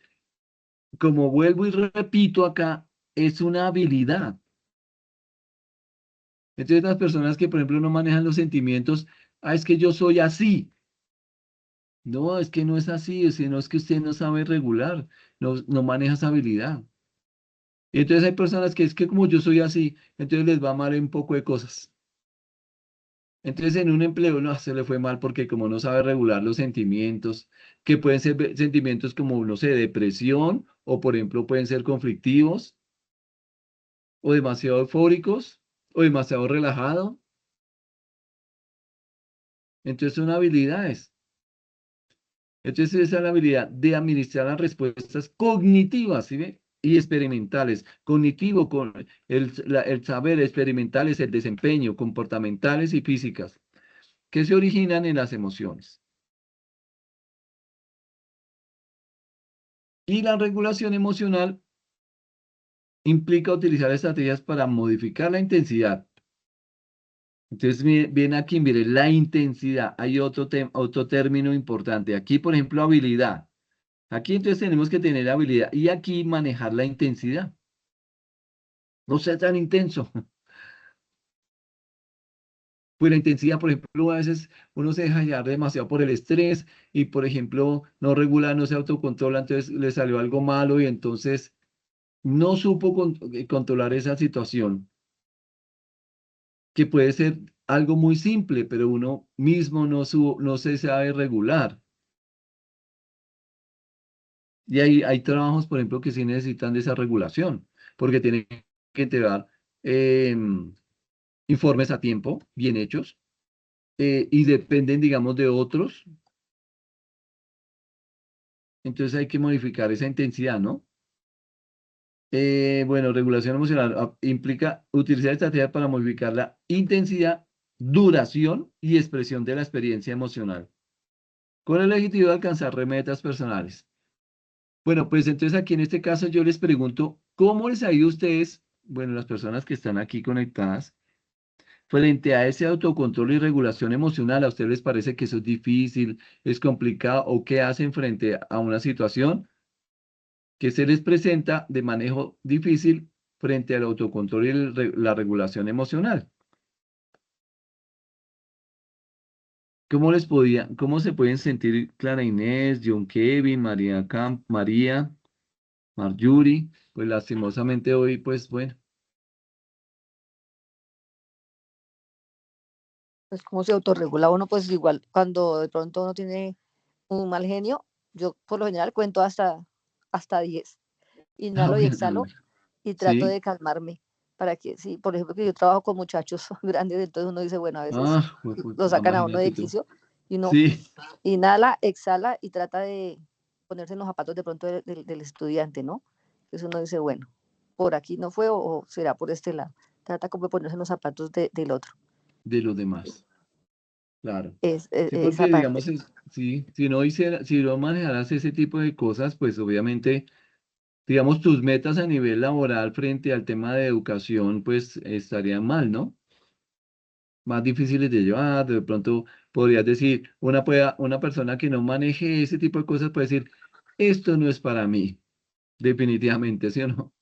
como vuelvo y repito acá, es una habilidad. Entonces, las personas que, por ejemplo, no manejan los sentimientos, es que yo soy así. No, es que no es así, sino es que usted no sabe regular, no maneja esa habilidad. Y entonces hay personas que es que como yo soy así, entonces les va mal en un poco de cosas. Entonces en un empleo no se le fue mal porque como no sabe regular los sentimientos, que pueden ser sentimientos como, no sé, depresión o por ejemplo pueden ser conflictivos o demasiado eufóricos o demasiado relajado. Entonces son habilidades. Entonces esa es la habilidad de administrar las respuestas cognitivas, ¿sí ve? Y experimentales. Cognitivo, con el saber, experimentales, el desempeño, comportamentales y físicas, que se originan en las emociones. Y la regulación emocional implica utilizar estrategias para modificar la intensidad. Entonces, viene aquí, mire, la intensidad. Hay otro término importante. Aquí, por ejemplo, habilidad. Aquí entonces tenemos que tener habilidad y aquí manejar la intensidad. No sea tan intenso. Pues la intensidad, por ejemplo, a veces uno se deja llevar demasiado por el estrés y, por ejemplo, no regula, no se autocontrola, entonces le salió algo malo y entonces no supo controlar esa situación, que puede ser algo muy simple, pero uno mismo no se sabe regular. Y hay trabajos, por ejemplo, que sí necesitan de esa regulación, porque tienen que entregar em, informes a tiempo, bien hechos, y dependen, digamos, de otros. Entonces hay que modificar esa intensidad, ¿no? Bueno, regulación emocional implica utilizar estrategias para modificar la intensidad, duración y expresión de la experiencia emocional, con el objetivo de alcanzar metas personales. Bueno, pues entonces aquí en este caso yo les pregunto, ¿cómo les ha ido a ustedes, bueno, las personas que están aquí conectadas, frente a ese autocontrol y regulación emocional? ¿A ustedes les parece que eso es difícil, es complicado o qué hacen frente a una situación que se les presenta de manejo difícil frente al autocontrol y la regulación emocional? ¿Cómo se pueden sentir Clara Inés, John Kevin, María, Marjorie? Pues lastimosamente hoy, pues bueno. Pues cómo se autorregula uno, pues igual cuando de pronto uno tiene un mal genio, yo por lo general cuento hasta 10, Ah, inhalo y bueno, exhalo y trato sí. de calmarme para que, sí, por ejemplo, que yo trabajo con muchachos grandes, entonces uno dice, bueno, a veces Ah, lo sacan a uno de imagínate tú. quicio y uno Sí. inhala, exhala y trata ponerse en los zapatos de pronto del estudiante, ¿no? Entonces uno dice, bueno, por aquí no fue o será por este lado. Trata como de ponerse en los zapatos del otro. de los demás. Claro. Sí, Esa porque parte. digamos, sí, si no hiciera, si no manejaras ese tipo de cosas, pues obviamente, digamos, tus metas a nivel laboral frente al tema de educación, pues estarían mal, ¿no? Más difíciles de llevar, de pronto podrías decir, una persona que no maneje ese tipo de cosas puede decir, esto no es para mí, definitivamente, ¿sí o no?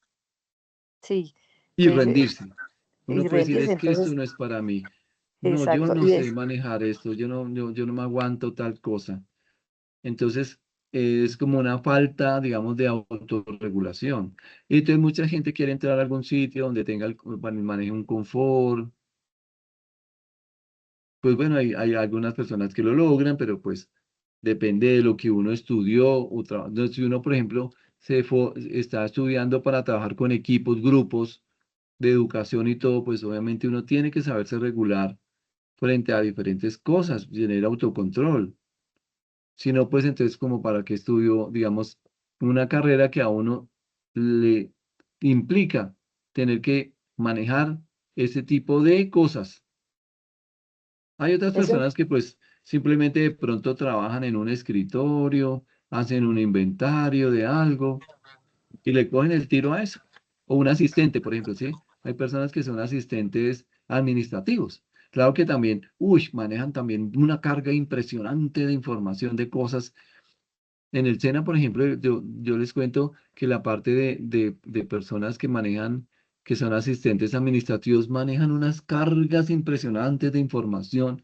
Sí. Y Entonces, rendirse. Uno y puede decir, rendirse, es que esto entonces, no es para mí. No, yo exacto. no sé manejar esto, yo no me aguanto tal cosa. Entonces, es como una falta, digamos, de autorregulación. Y entonces mucha gente quiere entrar a algún sitio donde tenga maneje un confort. Pues bueno, hay algunas personas que lo logran, pero pues depende de lo que uno estudió. No, si uno, por ejemplo, está estudiando para trabajar con equipos, grupos de educación y todo, pues obviamente uno tiene que saberse regular frente a diferentes cosas, tener autocontrol. Si no, pues entonces como para qué estudio, digamos, una carrera que a uno le implica tener que manejar ese tipo de cosas. Hay otras Eso, personas que pues simplemente de pronto trabajan en un escritorio, hacen un inventario de algo y le cogen el tiro a eso. O un asistente, por ejemplo, ¿sí? Hay personas que son asistentes administrativos. Claro que también, uy, manejan también una carga impresionante de información, de cosas. En el SENA, por ejemplo, yo les cuento que la parte de personas que manejan, que son asistentes administrativos, manejan unas cargas impresionantes de información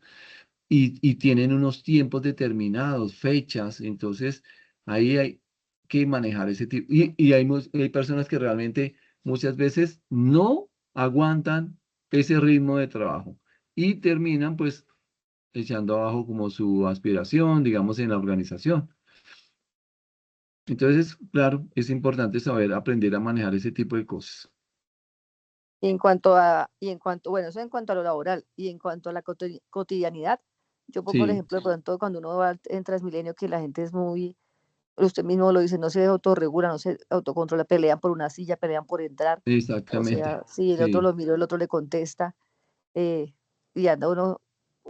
y tienen unos tiempos determinados, fechas. Entonces, ahí hay que manejar ese tipo. Y hay personas que realmente muchas veces no aguantan ese ritmo de trabajo y terminan pues echando abajo como su aspiración, digamos, en la organización. Entonces, claro, es importante saber aprender a manejar ese tipo de cosas. bueno, eso en cuanto a lo laboral y en cuanto a la cotidianidad, yo pongo el Sí, ejemplo de pronto cuando uno va en Transmilenio que la gente es muy, usted mismo lo dice, no se autorregula, no se autocontrola, pelean por una silla, pelean por entrar, o exactamente. sea, si el otro Sí, lo mira, el otro le contesta, eh, y anda uno,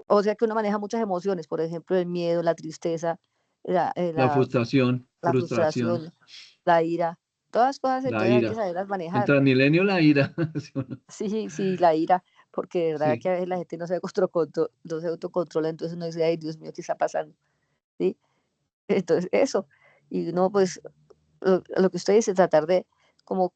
o sea que uno maneja muchas emociones, por ejemplo, el miedo, la tristeza, la, eh, la la, la frustración, frustración, la ira, todas cosas, la entonces hay que ira. saberlas En manejar. Transmilenio, la ira. ¿Sí o no? Sí, sí, la ira, porque de verdad Sí, que a veces la gente no se autocontrola, entonces uno dice, ay, Dios mío, ¿qué está pasando? ¿Sí? Entonces, eso. Y no, pues, lo que usted dice, tratar de como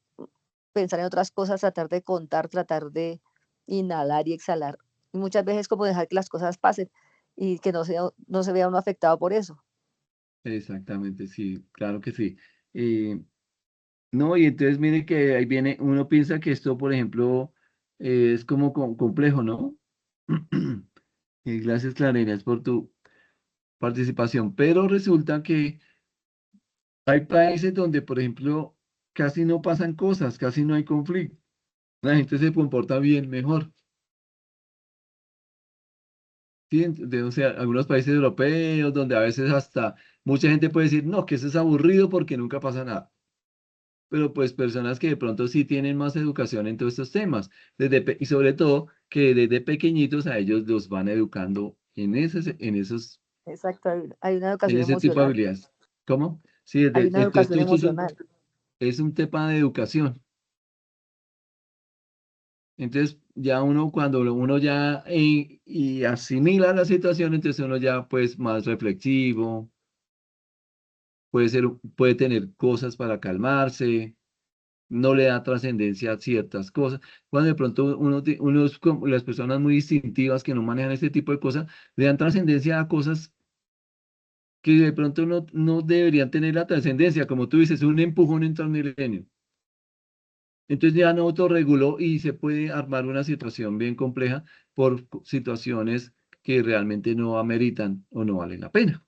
pensar en otras cosas, tratar de contar, tratar de inhalar y exhalar. Y muchas veces como dejar que las cosas pasen y que no se vea uno afectado por eso. exactamente, sí, claro que sí. Eh, no, y entonces mire que ahí viene, uno piensa que esto, por ejemplo, es como complejo, ¿no? Gracias, Clarena, por tu participación, pero resulta que hay países donde, por ejemplo, casi no pasan cosas, casi no hay conflicto, la gente se comporta bien, mejor. Sí, o sea, algunos países europeos donde a veces hasta mucha gente puede decir, no, que eso es aburrido porque nunca pasa nada. Pero pues personas que de pronto sí tienen más educación en todos estos temas, y sobre todo que desde pequeñitos a ellos los van educando Exacto, hay una en educación ese tipo de emocional, habilidades. ¿Cómo? Sí, hay una entonces educación esto emocional. es un tema de educación. Entonces, ya uno, cuando uno ya y asimila la situación, entonces uno ya pues más reflexivo, puede tener cosas para calmarse, no le da trascendencia a ciertas cosas. Cuando de pronto uno es como las personas muy instintivas que no manejan este tipo de cosas, le dan trascendencia a cosas que de pronto no deberían tener la trascendencia, como tú dices, un empujón en Transmilenio. Entonces ya no autorreguló y se puede armar una situación bien compleja por situaciones que realmente no ameritan o no valen la pena.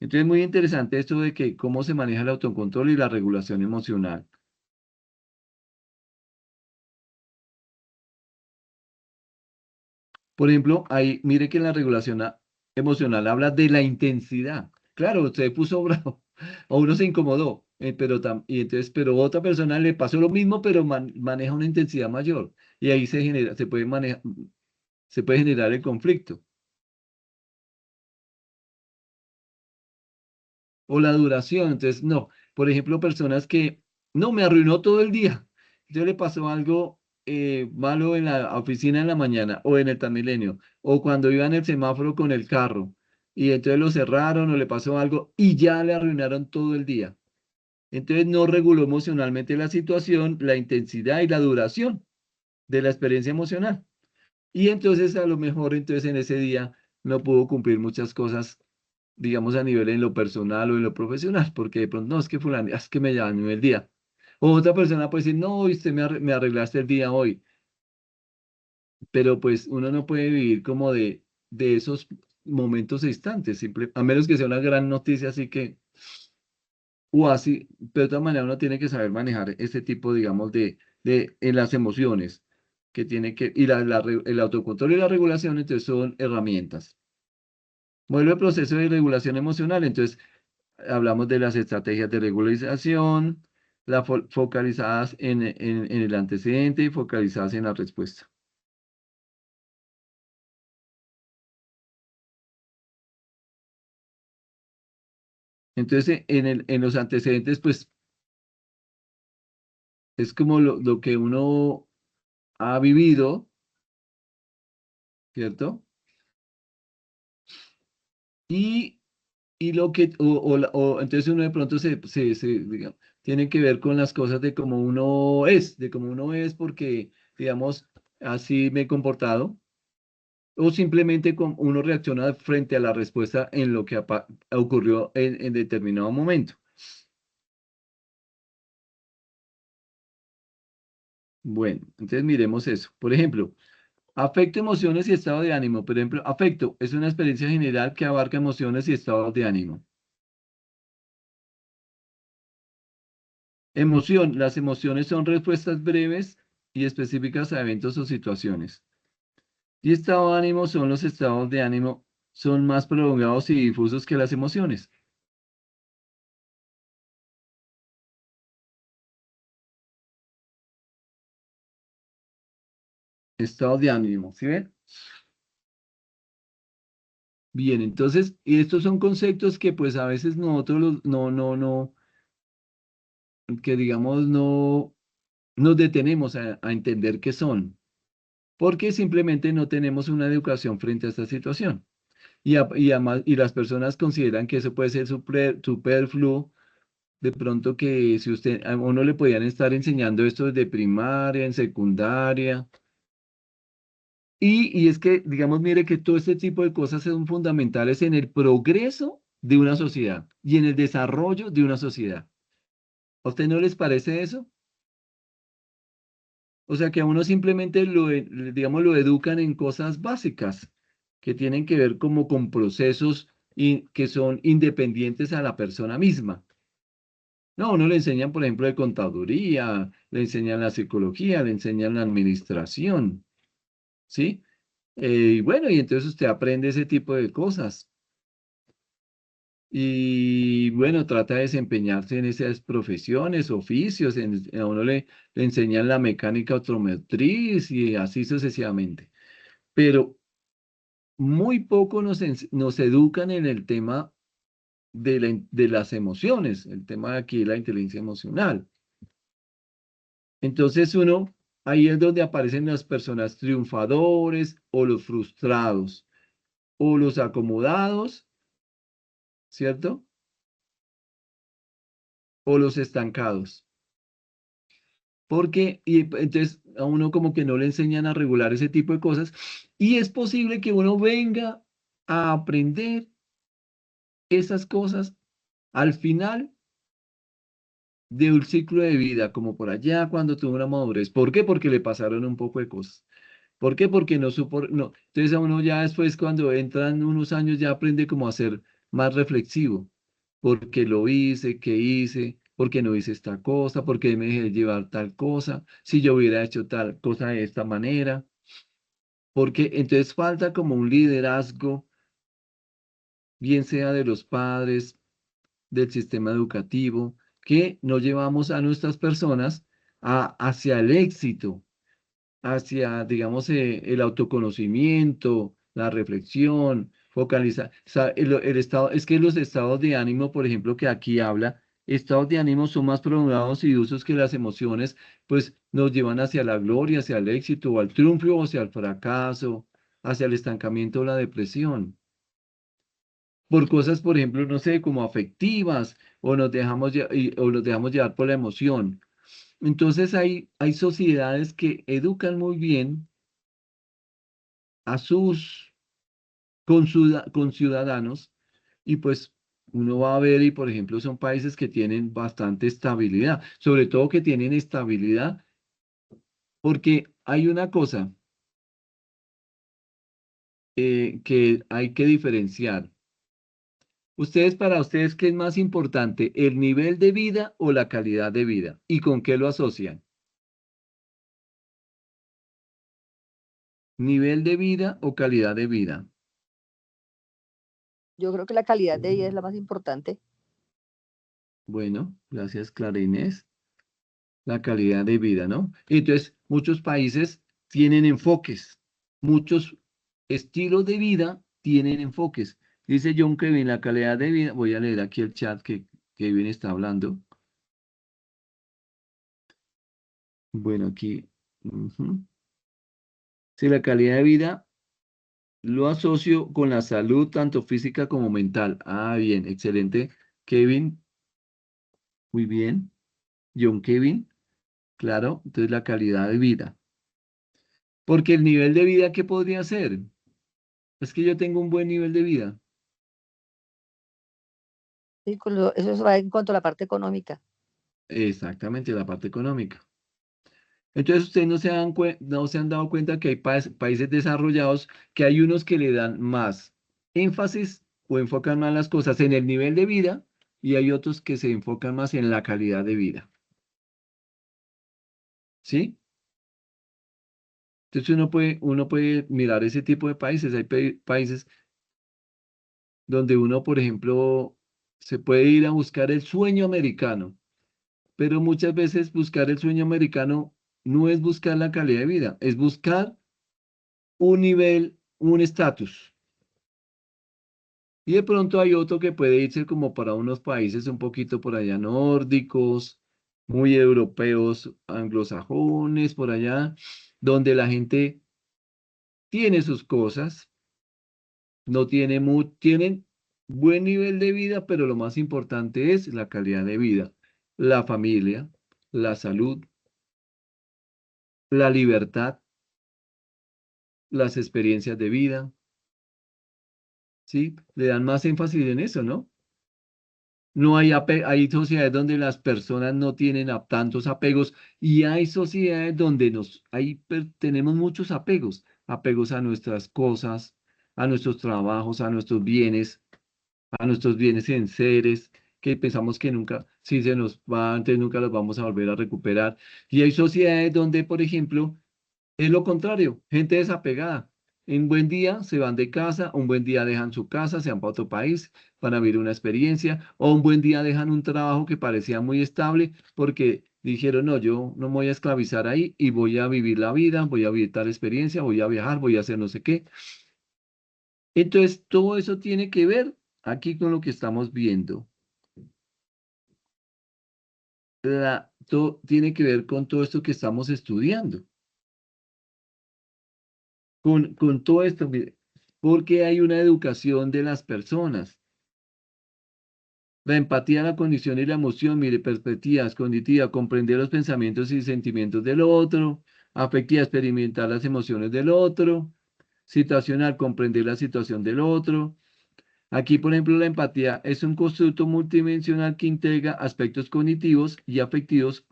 Entonces es muy interesante esto de que cómo se maneja el autocontrol y la regulación emocional. Por ejemplo, ahí mire que en la regulación emocional habla de la intensidad. claro, usted puso bravo, o uno se incomodó, pero otra persona le pasó lo mismo, pero maneja una intensidad mayor, y ahí se puede generar el conflicto. O la duración. Entonces, no. Por ejemplo, personas que no me arruinó todo el día. Yo le pasó algo malo en la oficina en la mañana o en el Transmilenio o cuando iba en el semáforo con el carro y entonces lo cerraron o le pasó algo y ya le arruinaron todo el día. Entonces no reguló emocionalmente la situación, la intensidad y la duración de la experiencia emocional. Y entonces a lo mejor entonces en ese día no pudo cumplir muchas cosas, digamos, a nivel en lo personal o en lo profesional, porque de pronto, no, es que fulano, es que me dañó el día. O otra persona puede decir, no, usted me arreglaste el día hoy, pero pues uno no puede vivir como de esos momentos e instantes, a menos que sea una gran noticia, así que, o así, pero de todas maneras uno tiene que saber manejar ese tipo, digamos, en las emociones, que tiene que, y el autocontrol y la regulación, entonces son herramientas. Vuelve el proceso de regulación emocional, entonces hablamos de las estrategias de regularización, focalizadas en el antecedente y focalizadas en la respuesta. Entonces, en los antecedentes, pues es como lo que uno ha vivido, ¿cierto? Y, y lo que, o entonces uno de pronto digamos, tiene que ver con las cosas de cómo uno es, porque, digamos, así me he comportado. O simplemente uno reacciona frente a la respuesta en lo que ocurrió en determinado momento. Bueno, entonces miremos eso. Por ejemplo, afecto, emociones y estado de ánimo. Por ejemplo, afecto es una experiencia general que abarca emociones y estados de ánimo. Emoción, las emociones son respuestas breves y específicas a eventos o situaciones. Y estado de ánimo son los estados de ánimo, son más prolongados y difusos que las emociones. Estado de ánimo, ¿sí ven? Bien, entonces, y estos son conceptos que pues a veces nosotros no, que digamos no nos detenemos a entender qué son, porque simplemente no tenemos una educación frente a esta situación. Y las personas consideran que eso puede ser superfluo, de pronto que si a uno le podían estar enseñando esto desde primaria, en secundaria, y es que, digamos, mire que todo este tipo de cosas son fundamentales en el progreso de una sociedad y en el desarrollo de una sociedad. ¿A usted no les parece eso? O sea, que a uno simplemente digamos, lo educan en cosas básicas que tienen que ver como con procesos que son independientes a la persona misma. No, a uno le enseñan, por ejemplo, de contaduría, le enseñan la psicología, le enseñan la administración, ¿sí? Y bueno, y entonces usted aprende ese tipo de cosas. Y bueno, trata de desempeñarse en esas profesiones, oficios, a uno le enseñan la mecánica automotriz y así sucesivamente. Pero muy poco nos educan en el tema de las emociones, el tema de aquí, la inteligencia emocional. Entonces ahí es donde aparecen las personas triunfadores o los frustrados o los acomodados, ¿cierto? O los estancados. Porque, entonces a uno como que no le enseñan a regular ese tipo de cosas y es posible que uno venga a aprender esas cosas al final de un ciclo de vida, como por allá cuando tuvo una madurez. ¿Por qué? Porque le pasaron un poco de cosas. ¿Por qué? Porque no supo, no. Entonces a uno ya después cuando entran unos años ya aprende como a ser más reflexivo. Porque lo hice, qué hice, porque no hice esta cosa, porque me dejé llevar tal cosa, si yo hubiera hecho tal cosa de esta manera. Porque entonces falta como un liderazgo bien sea de los padres, del sistema educativo, que no llevamos a nuestras personas hacia el éxito, hacia, digamos, el autoconocimiento, la reflexión, focalizar. El estado, es que los estados de ánimo, por ejemplo, que aquí habla, estados de ánimo son más prolongados y usos que las emociones, pues nos llevan hacia la gloria, hacia el éxito, o al triunfo, o hacia el fracaso, hacia el estancamiento o la depresión. Por cosas, por ejemplo, no sé, como afectivas, o nos dejamos, o nos dejamos llevar por la emoción. Entonces hay sociedades que educan muy bien a sus con ciudadanos y pues uno va a ver y por ejemplo son países que tienen bastante estabilidad, sobre todo que tienen estabilidad porque hay una cosa que hay que diferenciar. Para ustedes, ¿qué es más importante, el nivel de vida o la calidad de vida? ¿Y con qué lo asocian? ¿Nivel de vida o calidad de vida? Yo creo que la calidad de vida es la más importante. Bueno, gracias, Clara Inés. La calidad de vida, ¿no? Entonces, muchos países tienen enfoques, muchos estilos de vida tienen enfoques. Dice John Kevin, la calidad de vida, voy a leer aquí el chat que Kevin está hablando. Bueno, aquí, ujú. Sí, la calidad de vida lo asocio con la salud, tanto física como mental. Ah, bien, excelente. Kevin, muy bien. John Kevin, claro, entonces la calidad de vida. Porque el nivel de vida, ¿qué podría ser? Es que yo tengo un buen nivel de vida. ¿Sí? Eso va en cuanto a la parte económica. Exactamente, la parte económica. Entonces, ustedes no se han dado cuenta que hay países desarrollados que hay unos que le dan más énfasis o enfocan más las cosas en el nivel de vida y hay otros que se enfocan más en la calidad de vida. ¿Sí? Entonces, uno puede mirar ese tipo de países. Hay países donde uno, por ejemplo, se puede ir a buscar el sueño americano. Pero muchas veces buscar el sueño americano no es buscar la calidad de vida, es buscar un nivel, un estatus. Y de pronto hay otro que puede irse como para unos países un poquito por allá nórdicos, muy europeos, anglosajones, por allá, donde la gente tiene sus cosas, no tiene tienen buen nivel de vida, pero lo más importante es la calidad de vida, la familia, la salud, la libertad, las experiencias de vida, ¿sí? Le dan más énfasis en eso, ¿no? No hay, hay sociedades donde las personas no tienen tantos apegos y hay sociedades donde tenemos muchos apegos, apegos a nuestras cosas, a nuestros trabajos, a nuestros bienes en seres, que pensamos que nunca, si se nos va antes, nunca los vamos a volver a recuperar. Y hay sociedades donde, por ejemplo, es lo contrario, gente desapegada. En buen día se van de casa, un buen día dejan su casa, se van para otro país para vivir una experiencia, o un buen día dejan un trabajo que parecía muy estable porque dijeron, no, yo no me voy a esclavizar ahí y voy a vivir la vida, voy a vivir tal experiencia, voy a viajar, voy a hacer no sé qué. Entonces, todo eso tiene que ver aquí con lo que estamos viendo. Todo tiene que ver con todo esto que estamos estudiando. Con todo esto, mire, porque hay una educación de las personas. La empatía, la condición y la emoción, mire, perspectivas, cognitiva, comprender los pensamientos y sentimientos del otro, afectiva, experimentar las emociones del otro, situacional, comprender la situación del otro. Aquí, por ejemplo, la empatía es un constructo multidimensional que integra aspectos cognitivos y afectivos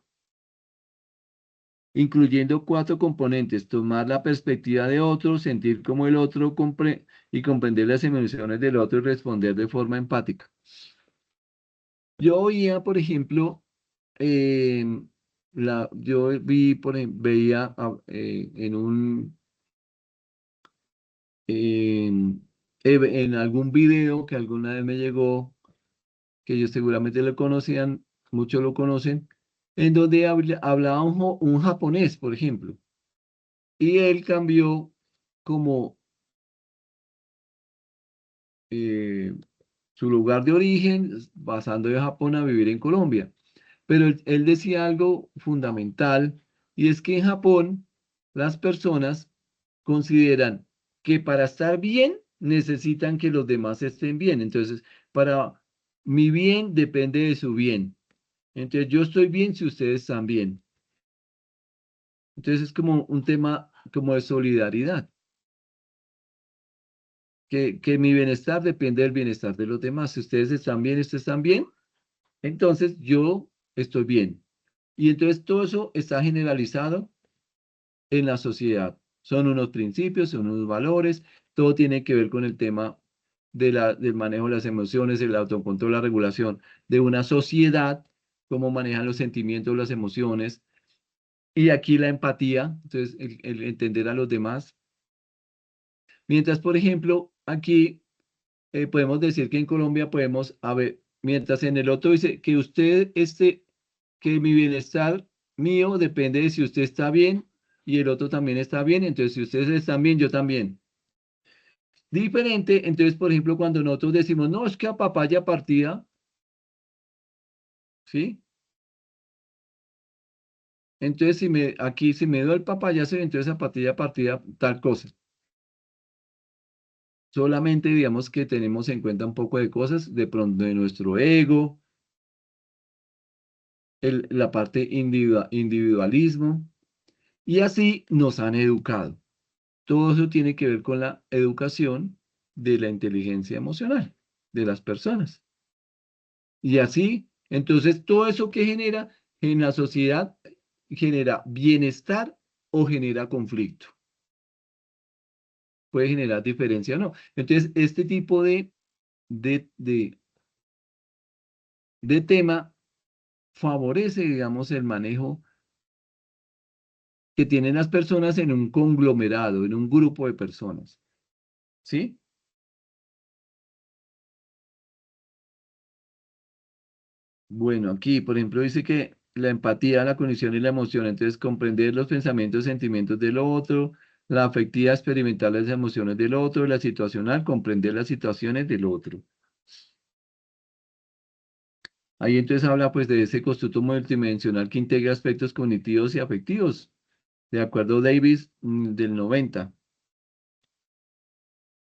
incluyendo cuatro componentes: tomar la perspectiva de otro, sentir como el otro y comprender las emociones del otro y responder de forma empática. Yo oía, por ejemplo, yo veía en en algún video que alguna vez me llegó, que ellos seguramente lo conocían, muchos lo conocen, en donde hablaba un japonés, por ejemplo, y él cambió como eh, su lugar de origen, pasando de Japón a vivir en Colombia. Pero él decía algo fundamental, y es que en Japón las personas consideran que para estar bien necesitan que los demás estén bien. Entonces, para mi bien depende de su bien. Entonces, yo estoy bien si ustedes están bien. Entonces, es como un tema como de solidaridad, que mi bienestar depende del bienestar de los demás. Si ustedes están bien, entonces yo estoy bien. Y entonces todo eso está generalizado en la sociedad. Son unos principios, son unos valores, todo tiene que ver con el tema del manejo de las emociones, el autocontrol, la regulación de una sociedad, cómo manejan los sentimientos, las emociones, y aquí la empatía, entonces el entender a los demás. Mientras, por ejemplo, aquí podemos decir que en Colombia podemos, a ver, mientras en el otro dice que que mi bienestar mío depende de si usted está bien y el otro también está bien, entonces si ustedes están bien, yo también. Diferente, entonces, por ejemplo, cuando nosotros decimos, no, es que a papaya partida, ¿sí? Entonces, si me doy el papayazo, entonces a papaya partida, tal cosa. Solamente digamos que tenemos en cuenta un poco de cosas, de pronto de nuestro ego, la parte individualismo, y así nos han educado. Todo eso tiene que ver con la educación de la inteligencia emocional de las personas. Y así, entonces, todo eso que genera en la sociedad genera bienestar o genera conflicto. Puede generar diferencia o no. Entonces, este tipo de, de, de tema favorece, digamos, el manejo que tienen las personas en un conglomerado, en un grupo de personas. ¿Sí? Bueno, aquí, por ejemplo, dice que la empatía, la condición y la emoción, entonces comprender los pensamientos, sentimientos del otro, la afectiva, experimentar las emociones del otro, la situacional, comprender las situaciones del otro. Ahí entonces habla pues de ese constructo multidimensional que integra aspectos cognitivos y afectivos, de acuerdo a Davis del 90.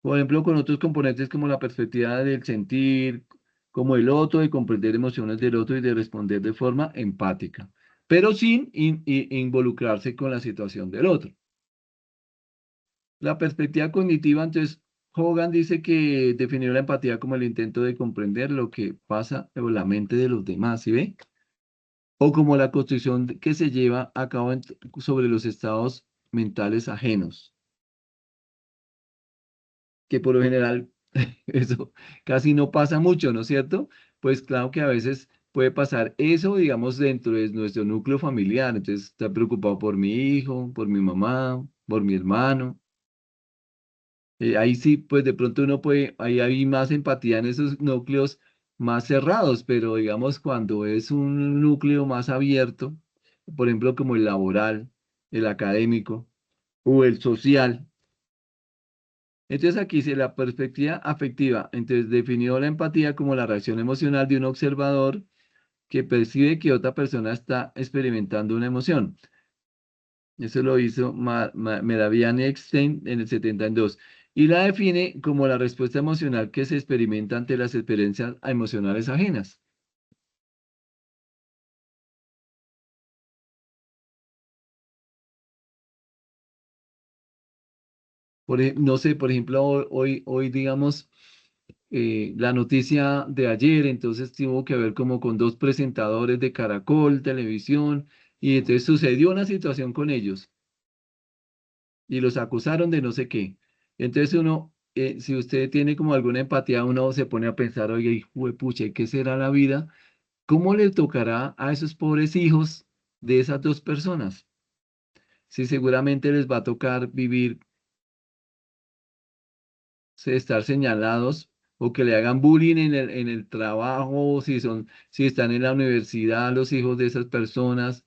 Por ejemplo, con otros componentes como la perspectiva del sentir, como el otro, de comprender emociones del otro y de responder de forma empática, pero sin involucrarse con la situación del otro. La perspectiva cognitiva, entonces, Hogan dice que definió la empatía como el intento de comprender lo que pasa en la mente de los demás, ¿sí ve? O como la construcción que se lleva a cabo sobre los estados mentales ajenos, que por lo general eso casi no pasa mucho, ¿no es cierto? Pues claro que a veces puede pasar eso, digamos, dentro de nuestro núcleo familiar. Entonces, está preocupado por mi hijo, por mi mamá, por mi hermano. Ahí sí, pues de pronto uno puede, ahí hay más empatía en esos núcleos más cerrados, pero digamos, cuando es un núcleo más abierto, por ejemplo, como el laboral, el académico o el social. Entonces aquí dice la perspectiva afectiva. Entonces definió la empatía como la reacción emocional de un observador que percibe que otra persona está experimentando una emoción. Eso lo hizo Meravian Eckstein en el 72. Y la define como la respuesta emocional que se experimenta ante las experiencias emocionales ajenas. No sé, por ejemplo, hoy digamos, la noticia de ayer, entonces tuvo que ver como con dos presentadores de Caracol, televisión, y entonces sucedió una situación con ellos y los acusaron de no sé qué. Entonces uno, si usted tiene como alguna empatía, uno se pone a pensar, oye, hijo de pucha, ¿qué será la vida? ¿Cómo le tocará a esos pobres hijos de esas dos personas? Si seguramente les va a tocar vivir estar señalados o que le hagan bullying en el trabajo, si están en la universidad, los hijos de esas personas.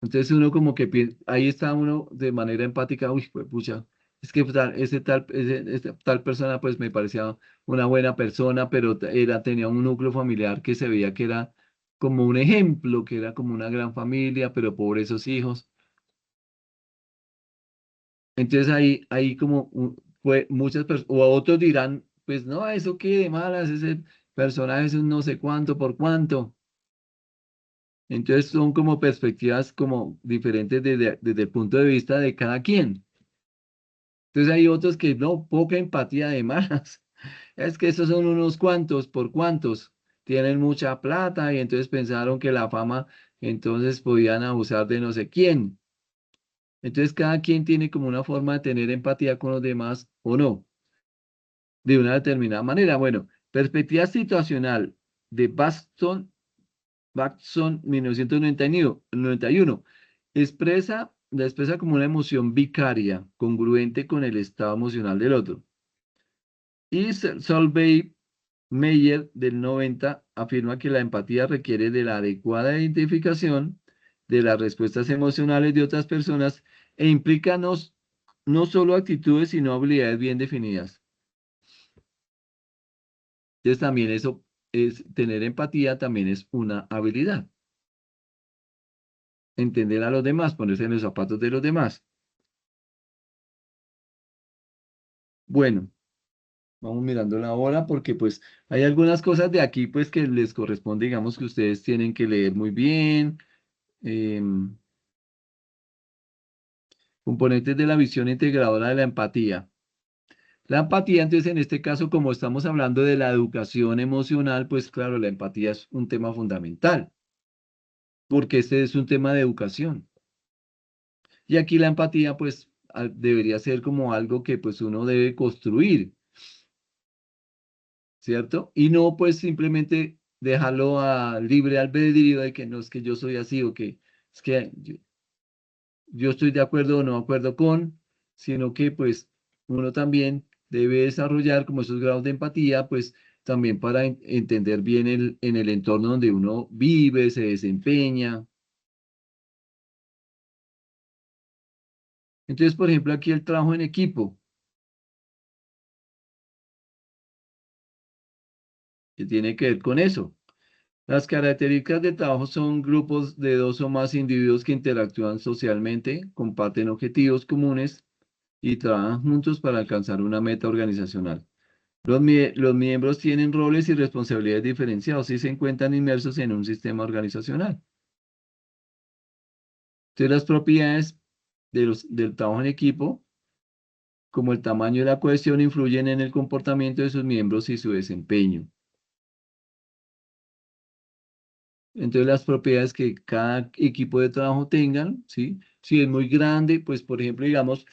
Entonces uno como que ahí está uno de manera empática, uy, pues, pucha, es que ese tal persona pues me parecía una buena persona, pero tenía un núcleo familiar que se veía que era como un ejemplo, que era como una gran familia, pero por esos hijos. Entonces ahí como muchas personas, o otros dirán, pues no, eso qué de malas, ese personaje es un no sé cuánto por cuánto. Entonces son como perspectivas como diferentes desde el punto de vista de cada quien. Entonces hay otros que no, poca empatía de malas. Es que esos son unos cuantos por cuantos. Tienen mucha plata y entonces pensaron que la fama, entonces podían abusar de no sé quién. Entonces cada quien tiene como una forma de tener empatía con los demás o no, de una determinada manera. Bueno, perspectiva situacional de Batson 1991 la expresa como una emoción vicaria, congruente con el estado emocional del otro. Y Solveig Meyer del 90 afirma que la empatía requiere de la adecuada identificación de las respuestas emocionales de otras personas e implica no solo actitudes, sino habilidades bien definidas. Entonces también eso es, tener empatía también es una habilidad. Entender a los demás, ponerse en los zapatos de los demás. Bueno, vamos mirando la hora porque pues hay algunas cosas de aquí pues que les corresponde, digamos que ustedes tienen que leer muy bien. em, Componentes de la visión integradora de la empatía. La empatía, entonces, en este caso, como estamos hablando de la educación emocional, pues claro, la empatía es un tema fundamental, porque este es un tema de educación. Y aquí la empatía, pues, debería ser como algo que pues uno debe construir, ¿cierto? Y no pues simplemente dejarlo a libre albedrío de que no es que yo soy así o que es que yo estoy de acuerdo o no de acuerdo con, sino que pues uno también debe desarrollar como esos grados de empatía, pues también para entender bien en el entorno donde uno vive, se desempeña. Entonces, por ejemplo, aquí el trabajo en equipo, que tiene que ver con eso. Las características de trabajo son grupos de dos o más individuos que interactúan socialmente, comparten objetivos comunes y trabajan juntos para alcanzar una meta organizacional. Los miembros tienen roles y responsabilidades diferenciados y se encuentran inmersos en un sistema organizacional. Entonces, las propiedades del trabajo en equipo, como el tamaño y la cohesión, influyen en el comportamiento de sus miembros y su desempeño. Entonces, las propiedades que cada equipo de trabajo tengan, ¿sí? Si es muy grande, pues, por ejemplo, digamos,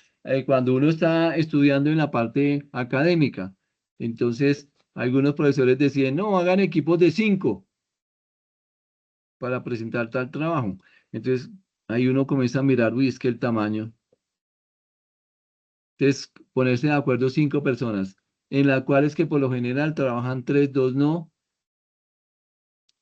cuando uno está estudiando en la parte académica, entonces, algunos profesores deciden, no, hagan equipos de 5 para presentar tal trabajo. Entonces, ahí uno comienza a mirar, uy, es que el tamaño. Entonces, ponerse de acuerdo 5 personas, en las cuales que por lo general trabajan tres, dos no.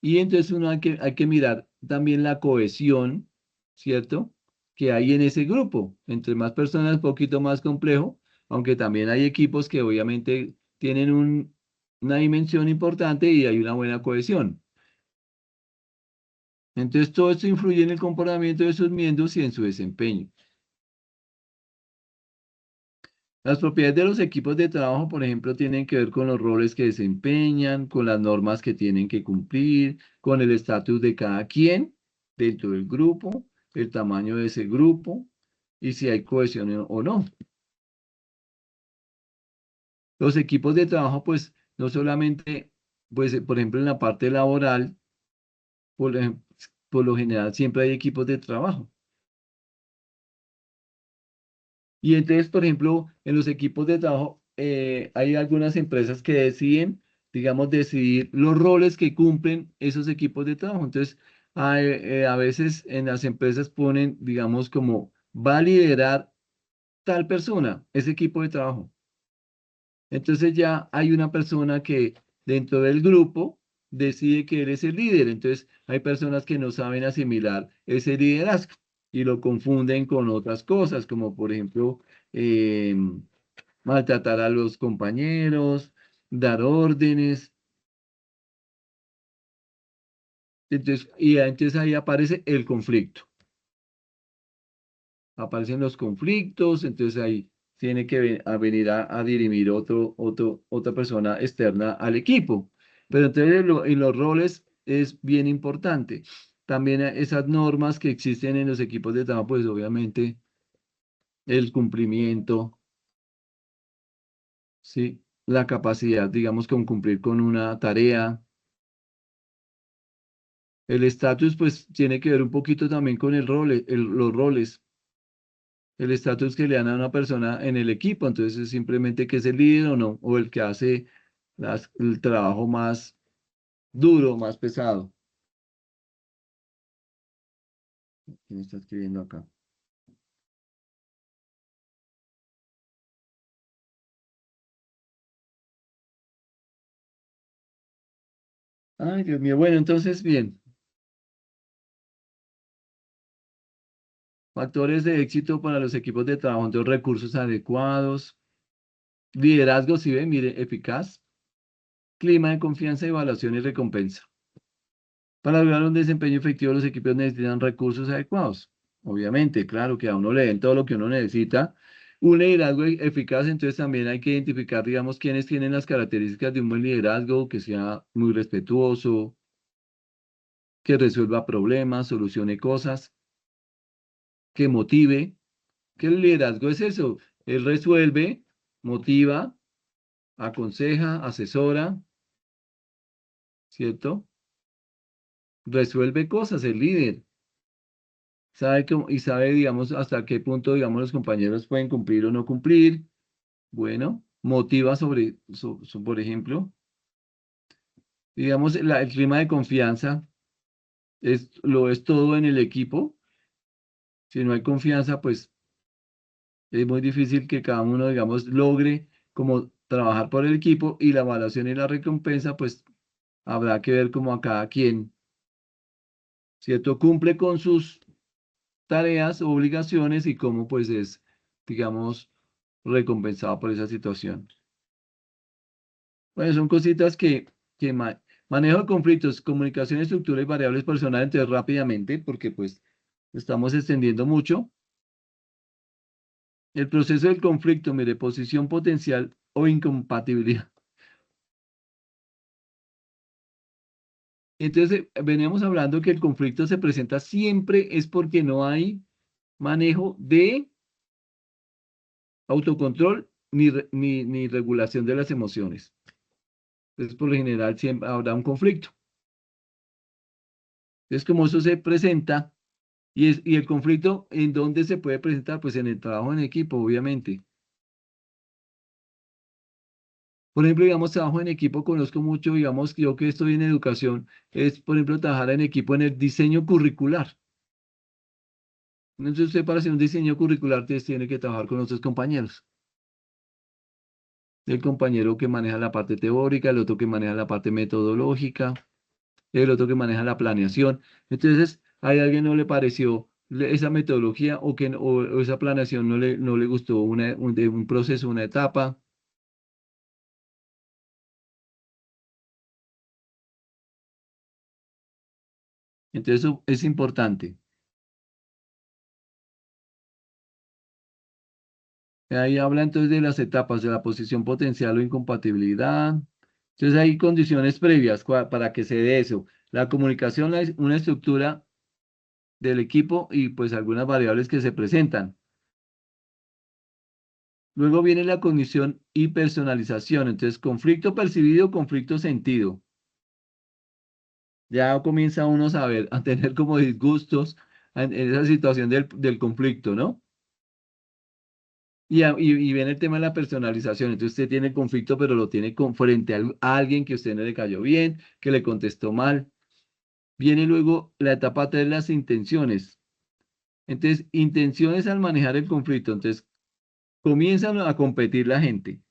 Y entonces uno hay que mirar también la cohesión, ¿cierto? Que hay en ese grupo. Entre más personas, un poquito más complejo, aunque también hay equipos que obviamente tienen una dimensión importante y hay una buena cohesión. Entonces, todo esto influye en el comportamiento de sus miembros y en su desempeño. Las propiedades de los equipos de trabajo, por ejemplo, tienen que ver con los roles que desempeñan, con las normas que tienen que cumplir, con el estatus de cada quien dentro del grupo, el tamaño de ese grupo y si hay cohesión o no. Los equipos de trabajo, pues, no solamente, pues, por ejemplo, en la parte laboral, por, ejem- por lo general siempre hay equipos de trabajo. Y entonces, por ejemplo, en los equipos de trabajo, hay algunas empresas que deciden, digamos, decidir los roles que cumplen esos equipos de trabajo. Entonces, a veces en las empresas ponen, digamos, como va a liderar tal persona, ese equipo de trabajo. Entonces ya hay una persona que dentro del grupo decide que él es el líder. Entonces hay personas que no saben asimilar ese liderazgo y lo confunden con otras cosas, como por ejemplo maltratar a los compañeros, dar órdenes. Entonces ahí aparece el conflicto. Aparecen los conflictos, entonces ahí tiene que a venir a dirimir otra persona externa al equipo. Pero entonces en los roles es bien importante. También esas normas que existen en los equipos de trabajo, pues obviamente el cumplimiento, ¿sí? La capacidad, digamos, con cumplir con una tarea. El estatus, pues, tiene que ver un poquito también con los roles. El estatus que le dan a una persona en el equipo, entonces es simplemente que es el líder o no, o el que hace el trabajo más duro, más pesado. ¿Quién está escribiendo acá? Ay, Dios mío. Bueno, entonces, bien. Factores de éxito para los equipos de trabajo, entonces recursos adecuados, liderazgo, si ven, mire, eficaz, clima de confianza, evaluación y recompensa. Para lograr un desempeño efectivo, los equipos necesitan recursos adecuados. Obviamente, claro que a uno le den todo lo que uno necesita. Un liderazgo eficaz, entonces también hay que identificar, digamos, quiénes tienen las características de un buen liderazgo, que sea muy respetuoso, que resuelva problemas, solucione cosas, que motive, que el liderazgo es eso. Él resuelve, motiva, aconseja, asesora, ¿cierto? Resuelve cosas, el líder. Sabe y sabe, digamos, hasta qué punto, digamos, los compañeros pueden cumplir o no cumplir. Bueno, motiva por ejemplo, digamos, el clima de confianza lo es todo en el equipo. Si no hay confianza, pues es muy difícil que cada uno, digamos, logre como trabajar por el equipo y la evaluación y la recompensa, pues habrá que ver como a cada quien, ¿cierto? Cumple con sus tareas, obligaciones y cómo pues es, digamos, recompensado por esa situación. Bueno, son cositas que manejo de conflictos, comunicación, estructura y variables personales, entonces rápidamente, porque pues estamos extendiendo mucho. El proceso del conflicto, mire, posición potencial o incompatibilidad. Entonces, veníamos hablando que el conflicto se presenta siempre es porque no hay manejo de autocontrol ni regulación de las emociones. Entonces, por lo general, siempre habrá un conflicto. Entonces, como eso se presenta, y el conflicto, ¿en dónde se puede presentar? Pues en el trabajo en equipo, obviamente. Por ejemplo, digamos, trabajo en equipo, conozco mucho, digamos, yo que estoy en educación, es, por ejemplo, trabajar en equipo en el diseño curricular. Entonces, usted para hacer un diseño curricular, entonces, tiene que trabajar con otros compañeros. El compañero que maneja la parte teórica, el otro que maneja la parte metodológica, el otro que maneja la planeación. Entonces, a alguien no le pareció esa metodología o esa planeación no le gustó de un proceso, una etapa. Entonces, eso es importante. Ahí habla entonces de las etapas de la posición potencial o incompatibilidad. Entonces, hay condiciones previas para que se dé eso. La comunicación, una estructura del equipo y pues algunas variables que se presentan. Luego viene la cognición y personalización. Entonces, conflicto percibido, conflicto sentido. Ya comienza uno a saber, a tener como disgustos en esa situación del conflicto, ¿no? Y viene el tema de la personalización. Entonces, usted tiene conflicto, pero lo tiene frente a alguien que a usted no le cayó bien, que le contestó mal. Viene luego la etapa 3, las intenciones. Entonces, intenciones al manejar el conflicto. Entonces, comienzan a competir la gente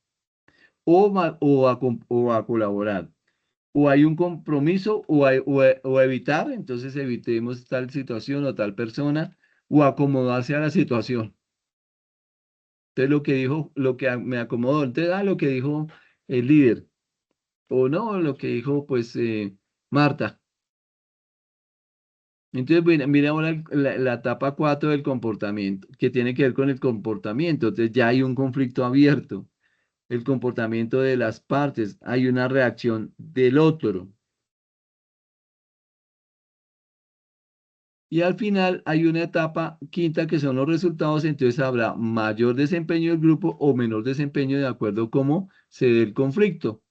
o a colaborar. O hay un compromiso o evitar, entonces evitemos tal situación o tal persona, o acomodarse a la situación. Entonces lo que dijo, lo que me acomodó, entonces lo que dijo el líder, o no, lo que dijo pues Marta. Entonces mira ahora la etapa 4 del comportamiento, que tiene que ver con el comportamiento. Entonces ya hay un conflicto abierto, el comportamiento de las partes, hay una reacción del otro. Y al final hay una etapa quinta que son los resultados, entonces habrá mayor desempeño del grupo o menor desempeño de acuerdo a cómo se dé el conflicto.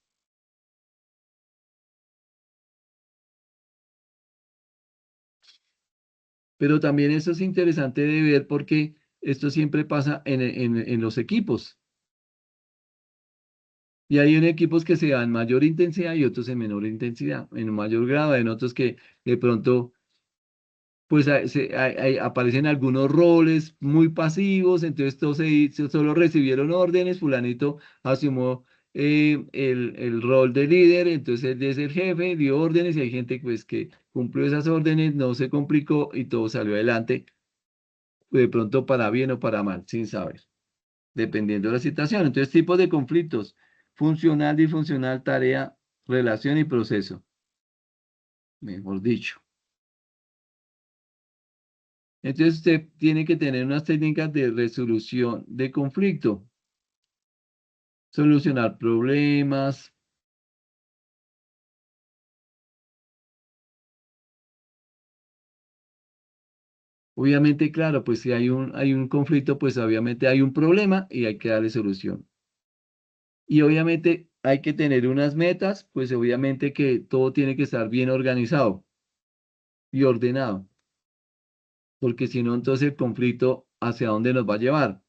Pero también eso es interesante de ver porque esto siempre pasa en los equipos. Y hay en equipos que se dan mayor intensidad y otros en menor intensidad, en mayor grado, en otros que de pronto pues aparecen algunos roles muy pasivos, entonces todos solo recibieron órdenes, fulanito asumió el rol de líder, entonces él es el jefe, dio órdenes y hay gente pues que cumplió esas órdenes, no se complicó y todo salió adelante, de pronto para bien o para mal, sin saber, dependiendo de la situación. Entonces, tipos de conflictos, funcional, disfuncional, tarea, relación y proceso, mejor dicho. Entonces usted tiene que tener unas técnicas de resolución de conflicto, solucionar problemas. Obviamente, claro, pues si hay un conflicto, pues obviamente hay un problema y hay que darle solución. Y obviamente hay que tener unas metas, pues obviamente que todo tiene que estar bien organizado y ordenado, porque si no, entonces el conflicto, ¿hacia dónde nos va a llevar?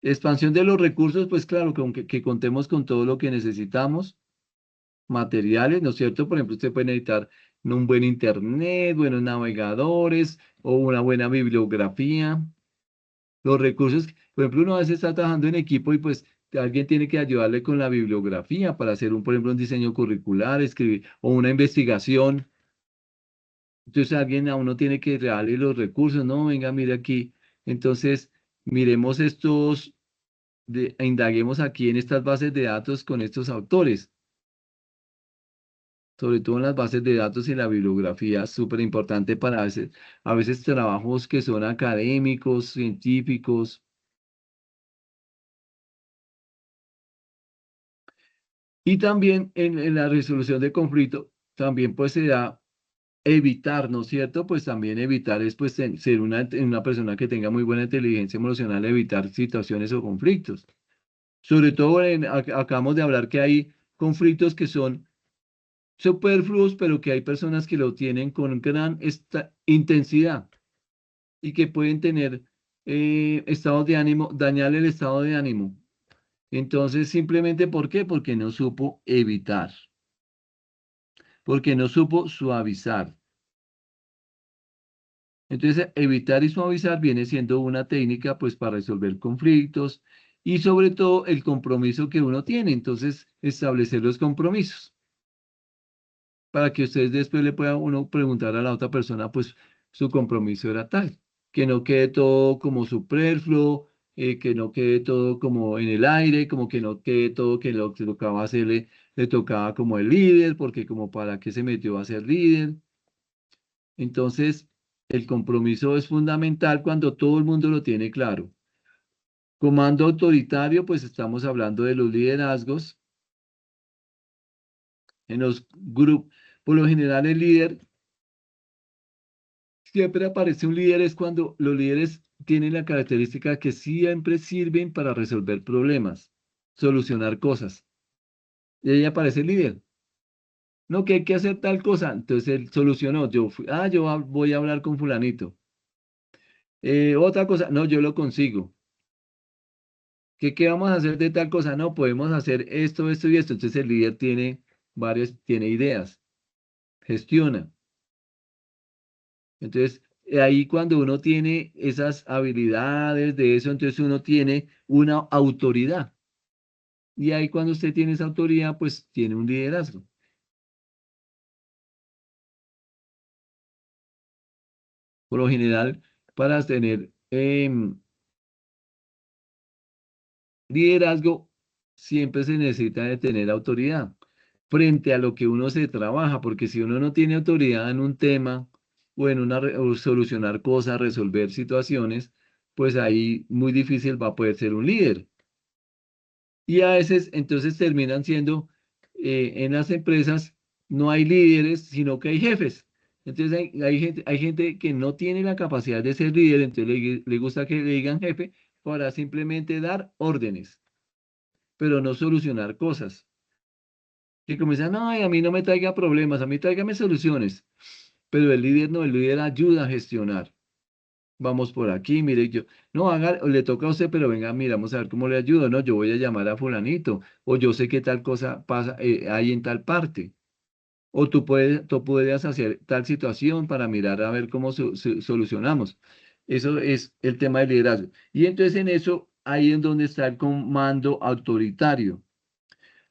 Expansión de los recursos, pues claro, que contemos con todo lo que necesitamos materiales, ¿no es cierto? Por ejemplo, usted puede necesitar un buen internet, buenos navegadores o una buena bibliografía. Los recursos, por ejemplo, uno a veces está trabajando en equipo y pues alguien tiene que ayudarle con la bibliografía para hacer un, por ejemplo, un diseño curricular, escribir o una investigación. Entonces alguien a uno tiene que darle los recursos, no, venga, mire aquí. Entonces, miremos indaguemos aquí en estas bases de datos con estos autores, sobre todo en las bases de datos y la bibliografía, súper importante para a veces trabajos que son académicos, científicos. Y también en la resolución de conflicto, también pues se da evitar, ¿no es cierto? Pues también evitar es pues ser una persona que tenga muy buena inteligencia emocional, evitar situaciones o conflictos. Sobre todo acabamos de hablar que hay conflictos que son superfluos, pero que hay personas que lo tienen con gran intensidad y que pueden tener estados de ánimo, dañar el estado de ánimo. Entonces, simplemente ¿por qué? Porque no supo evitar, porque no supo suavizar. Entonces, evitar y suavizar viene siendo una técnica pues para resolver conflictos y sobre todo el compromiso que uno tiene. Entonces, establecer los compromisos para que ustedes después le pueda uno preguntar a la otra persona, pues su compromiso era tal, que no quede todo como superfluo, que no quede todo como en el aire, como que no quede todo que lo que tocaba hacerle, le tocaba como el líder, porque como para qué se metió a ser líder. Entonces, el compromiso es fundamental cuando todo el mundo lo tiene claro. Comando autoritario, pues estamos hablando de los liderazgos en los grupos. Por lo general, el líder, siempre aparece un líder, es cuando los líderes tienen la característica que siempre sirven para resolver problemas, solucionar cosas. Y ahí aparece el líder. No, que hay que hacer tal cosa. Entonces él solucionó. Voy a hablar con fulanito. Otra cosa, no, yo lo consigo. ¿Qué vamos a hacer de tal cosa? No, podemos hacer esto, esto y esto. Entonces el líder tiene ideas, gestiona. Entonces, ahí cuando uno tiene esas habilidades de eso, entonces uno tiene una autoridad. Y ahí cuando usted tiene esa autoridad, pues tiene un liderazgo. Por lo general, para tener liderazgo, siempre se necesita de tener autoridad frente a lo que uno se trabaja, porque si uno no tiene autoridad en un tema o en o solucionar cosas, resolver situaciones, pues ahí muy difícil va a poder ser un líder. Y a veces entonces terminan siendo, en las empresas no hay líderes, sino que hay jefes. Entonces hay gente que no tiene la capacidad de ser líder, entonces le gusta que le digan jefe para simplemente dar órdenes, pero no solucionar cosas. Que comienzan, no, a mí no me traiga problemas, a mí tráigame soluciones. Pero el líder no, el líder ayuda a gestionar. Vamos por aquí, mire, yo, no, haga, le toca a usted, pero venga, mira, vamos a ver cómo le ayudo, ¿no? Yo voy a llamar a fulanito, o yo sé que tal cosa pasa, hay en tal parte, o tú puedes hacer tal situación para mirar a ver cómo solucionamos. Eso es el tema del liderazgo. Y entonces en eso, ahí es donde está el comando autoritario.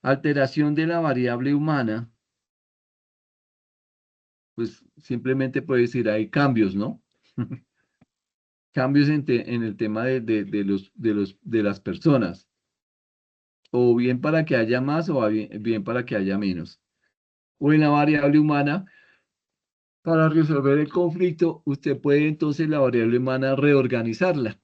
Alteración de la variable humana, pues simplemente puede decir, hay cambios, ¿no? Cambios en el tema de las personas, o bien para que haya más o bien para que haya menos. O en la variable humana, para resolver el conflicto, usted puede entonces la variable humana reorganizarla.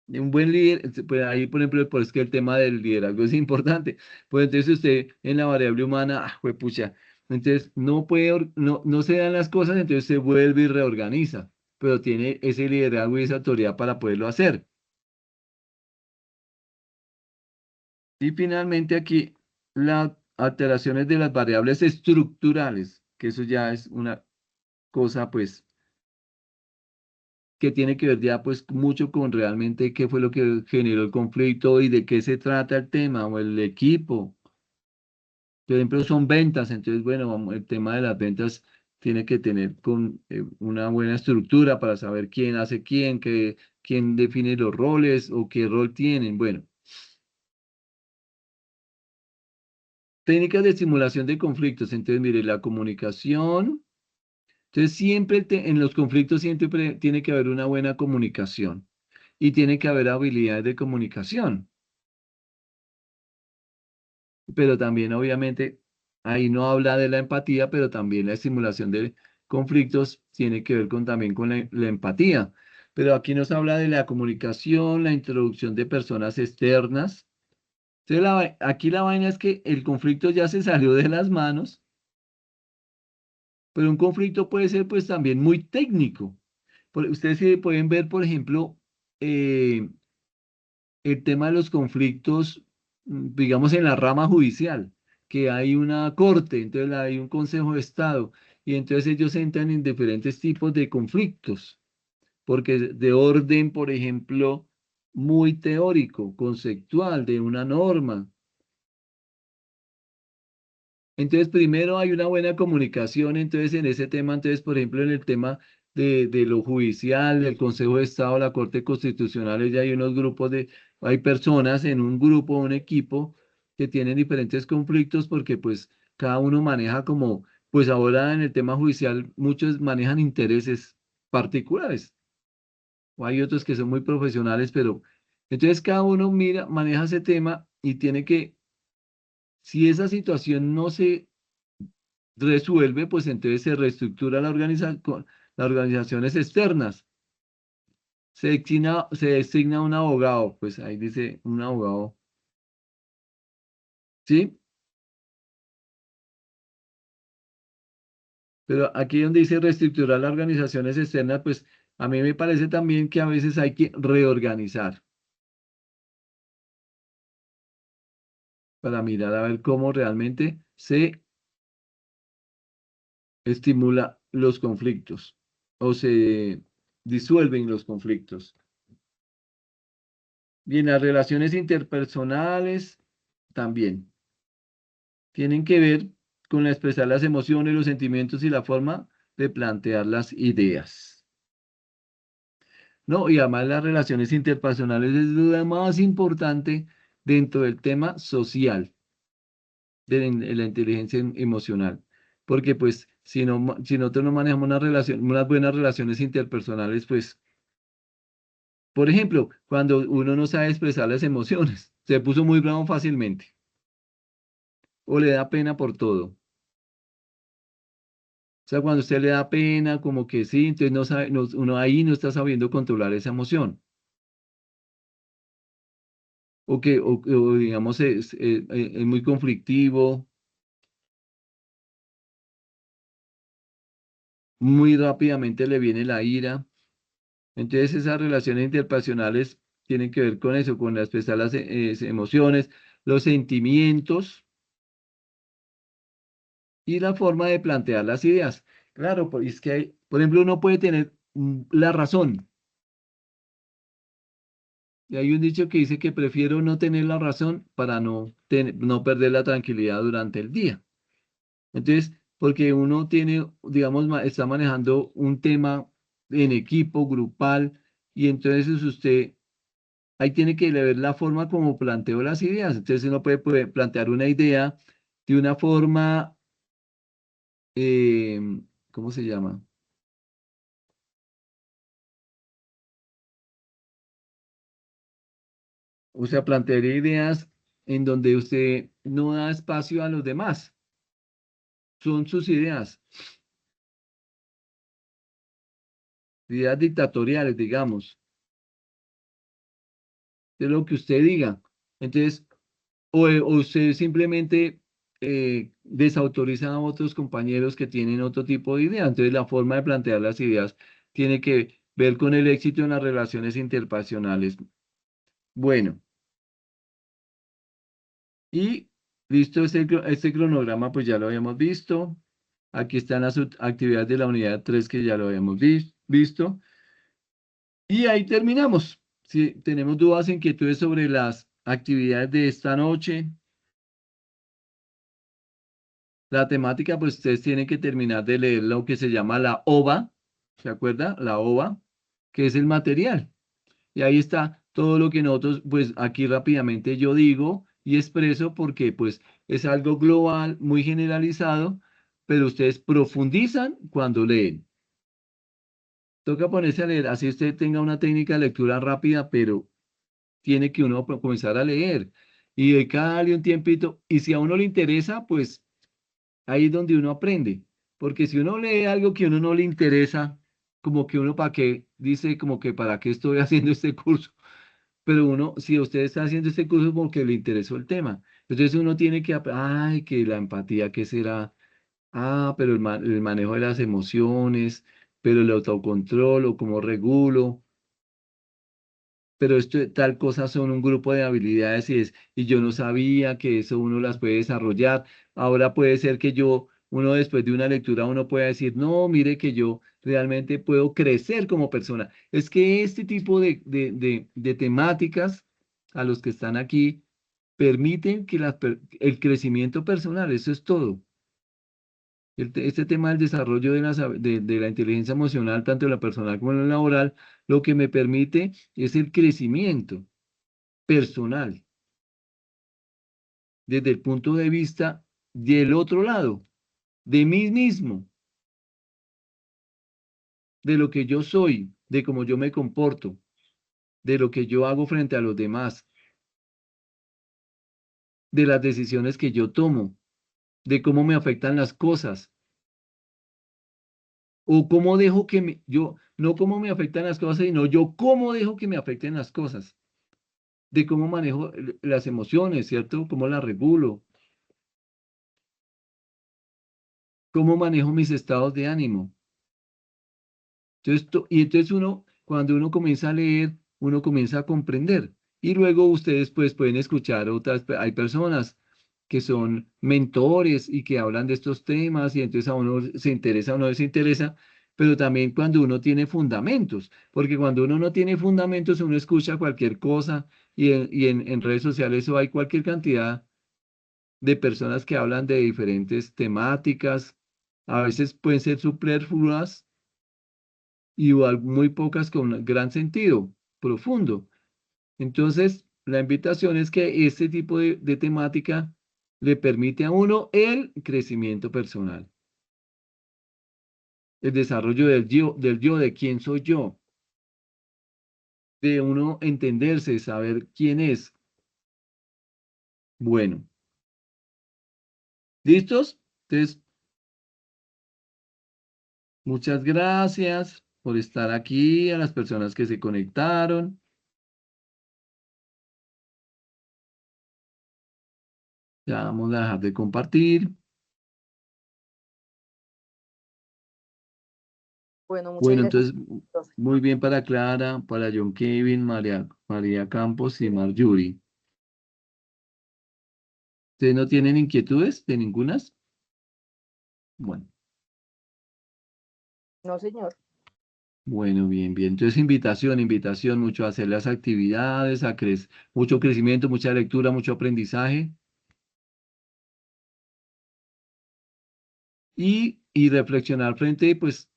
Un buen líder, pues ahí por ejemplo, por eso que el tema del liderazgo es importante. Pues entonces usted en la variable humana, juepucha, entonces no puede, no se dan las cosas, entonces se vuelve y reorganiza, pero tiene ese liderazgo y esa autoridad para poderlo hacer. Y finalmente aquí, las alteraciones de las variables estructurales, que eso ya es una cosa pues que tiene que ver ya pues mucho con realmente qué fue lo que generó el conflicto y de qué se trata el tema o el equipo. Por ejemplo, son ventas, entonces bueno, el tema de las ventas tiene que tener con una buena estructura para saber quién hace quién, quién define los roles o qué rol tienen. Bueno, técnicas de simulación de conflictos. Entonces, mire, la comunicación. Entonces, siempre en los conflictos siempre tiene que haber una buena comunicación y tiene que haber habilidades de comunicación, pero también obviamente ahí no habla de la empatía, pero también la estimulación de conflictos tiene que ver también con la empatía. Pero aquí nos habla de la comunicación, la introducción de personas externas. Entonces, aquí la vaina es que el conflicto ya se salió de las manos, pero un conflicto puede ser pues también muy técnico. Ustedes sí pueden ver, por ejemplo, eh, el tema de los conflictos, digamos, en la rama judicial, que hay una corte, entonces hay un consejo de Estado, y entonces ellos entran en diferentes tipos de conflictos, porque de orden, por ejemplo, muy teórico, conceptual, de una norma. Entonces, primero hay una buena comunicación, entonces en ese tema, entonces, por ejemplo, en el tema de lo judicial, del Consejo de Estado, la Corte Constitucional, ya hay unos grupos hay personas en un grupo, un equipo, que tienen diferentes conflictos porque pues cada uno maneja como, pues ahora en el tema judicial muchos manejan intereses particulares, o hay otros que son muy profesionales, pero entonces cada uno mira, maneja ese tema y tiene que, si esa situación no se resuelve, pues entonces se reestructura las organizaciones externas. Se designa un abogado, pues ahí dice un abogado, ¿sí? Pero aquí donde dice reestructurar las organizaciones externas, pues a mí me parece también que a veces hay que reorganizar para mirar a ver cómo realmente se estimula los conflictos o se disuelven los conflictos. Bien, las relaciones interpersonales también tienen que ver con expresar las emociones, los sentimientos y la forma de plantear las ideas. No, y además las relaciones interpersonales es lo más importante dentro del tema social, de la inteligencia emocional. Porque pues si no, si nosotros no manejamos una relación, unas buenas relaciones interpersonales, pues, por ejemplo, cuando uno no sabe expresar las emociones, se puso muy bravo fácilmente, o le da pena por todo. O sea, cuando a usted le da pena, como que sí, entonces no sabe, uno ahí no está sabiendo controlar esa emoción. O digamos, es muy conflictivo, muy rápidamente le viene la ira. Entonces, esas relaciones interpersonales tienen que ver con eso, con expresar las emociones, los sentimientos y la forma de plantear las ideas. Claro, es que por ejemplo, uno puede tener la razón. Y hay un dicho que dice que prefiero no tener la razón para no perder la tranquilidad durante el día. Entonces, porque uno tiene, digamos, está manejando un tema en equipo, grupal, y entonces usted ahí tiene que ver la forma como planteo las ideas. Entonces uno puede plantear una idea de una forma, eh, ¿cómo se llama? O sea, plantear ideas en donde usted no da espacio a los demás. Son sus ideas, ideas dictatoriales, digamos, de lo que usted diga. Entonces, o usted simplemente desautoriza a otros compañeros que tienen otro tipo de idea. Entonces, la forma de plantear las ideas tiene que ver con el éxito en las relaciones interpersonales. Bueno, y listo, este cronograma, pues ya lo habíamos visto. Aquí están las actividades de la unidad 3 que ya lo habíamos visto. Y ahí terminamos. Si tenemos dudas, inquietudes sobre las actividades de esta noche, la temática, pues ustedes tienen que terminar de leer lo que se llama la OVA, ¿se acuerda? La OVA, que es el material. Y ahí está todo lo que nosotros, pues aquí rápidamente yo digo y expreso porque pues es algo global, muy generalizado, pero ustedes profundizan cuando leen. Toca ponerse a leer, así usted tenga una técnica de lectura rápida, pero tiene que uno comenzar a leer y dedicarle un tiempito. Y si a uno le interesa, pues ahí es donde uno aprende, porque si uno lee algo que a uno no le interesa, como que uno para qué, dice como que para qué estoy haciendo este curso, pero uno, si usted está haciendo este curso porque le interesó el tema, entonces uno tiene que, ay, que la empatía, ¿qué será? Ah, pero el manejo de las emociones, pero el autocontrol o cómo regulo, pero esto, tal cosa son un grupo de habilidades y yo no sabía que eso uno las puede desarrollar. Ahora puede ser que uno después de una lectura, uno pueda decir, no, mire que yo realmente puedo crecer como persona. Es que este tipo de temáticas a los que están aquí permiten que el crecimiento personal, eso es todo. Este tema del desarrollo de la inteligencia emocional, tanto en la personal como en la laboral, lo que me permite es el crecimiento personal desde el punto de vista del otro lado, de mí mismo, de lo que yo soy, de cómo yo me comporto, de lo que yo hago frente a los demás, de las decisiones que yo tomo, de cómo me afectan las cosas, o cómo dejo yo, no cómo me afectan las cosas, sino yo cómo dejo que me afecten las cosas, de cómo manejo las emociones, ¿cierto? Cómo las regulo, cómo manejo mis estados de ánimo. Entonces, y entonces cuando uno comienza a leer, uno comienza a comprender. Y luego ustedes pues pueden escuchar hay personas que son mentores y que hablan de estos temas y entonces a uno se interesa o no les interesa, pero también cuando uno tiene fundamentos, porque cuando uno no tiene fundamentos, uno escucha cualquier cosa y en redes sociales o hay cualquier cantidad de personas que hablan de diferentes temáticas, a veces pueden ser superfluas y muy pocas con gran sentido, profundo. Entonces, la invitación es que este tipo de temática le permite a uno el crecimiento personal, el desarrollo del yo, de quién soy yo, de uno entenderse, saber quién es. Bueno, ¿listos? Entonces, muchas gracias por estar aquí, a las personas que se conectaron. Ya vamos a dejar de compartir. Bueno, muchas Bueno, gracias, entonces, profe. muy bien para Clara, para John Kevin, María Campos y Marjorie. ¿Ustedes no tienen inquietudes de ningunas? Bueno, No, señor. bueno, bien, bien. Entonces, invitación, mucho a hacer las actividades, mucho crecimiento, mucha lectura, mucho aprendizaje y reflexionar frente, pues,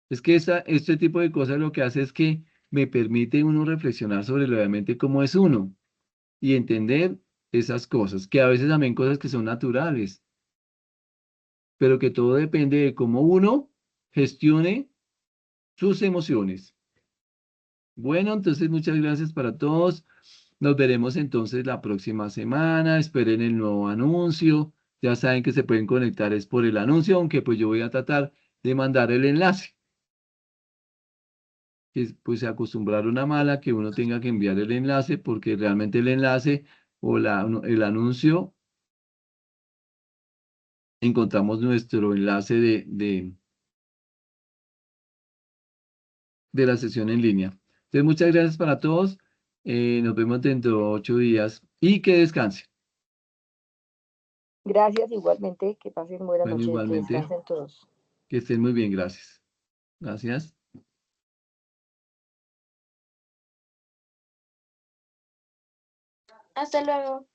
es que este tipo de cosas lo que hace es que me permite uno reflexionar sobre realmente cómo es uno y entender esas cosas, que a veces también cosas que son naturales, pero que todo depende de cómo uno gestione sus emociones. Bueno, entonces muchas gracias para todos. Nos veremos entonces la próxima semana. Esperen el nuevo anuncio. Ya saben que se pueden conectar es por el anuncio, aunque pues yo voy a tratar de mandar el enlace. Que pues se acostumbraron a mala que uno tenga que enviar el enlace porque realmente el enlace o el anuncio encontramos nuestro enlace de la sesión en línea. Entonces, muchas gracias para todos. Nos vemos dentro de 8 días y que descansen. Gracias igualmente. Que pasen buena Bueno, noche. Que igualmente, descansen todos. que estén muy bien. Gracias. Gracias. Hasta luego.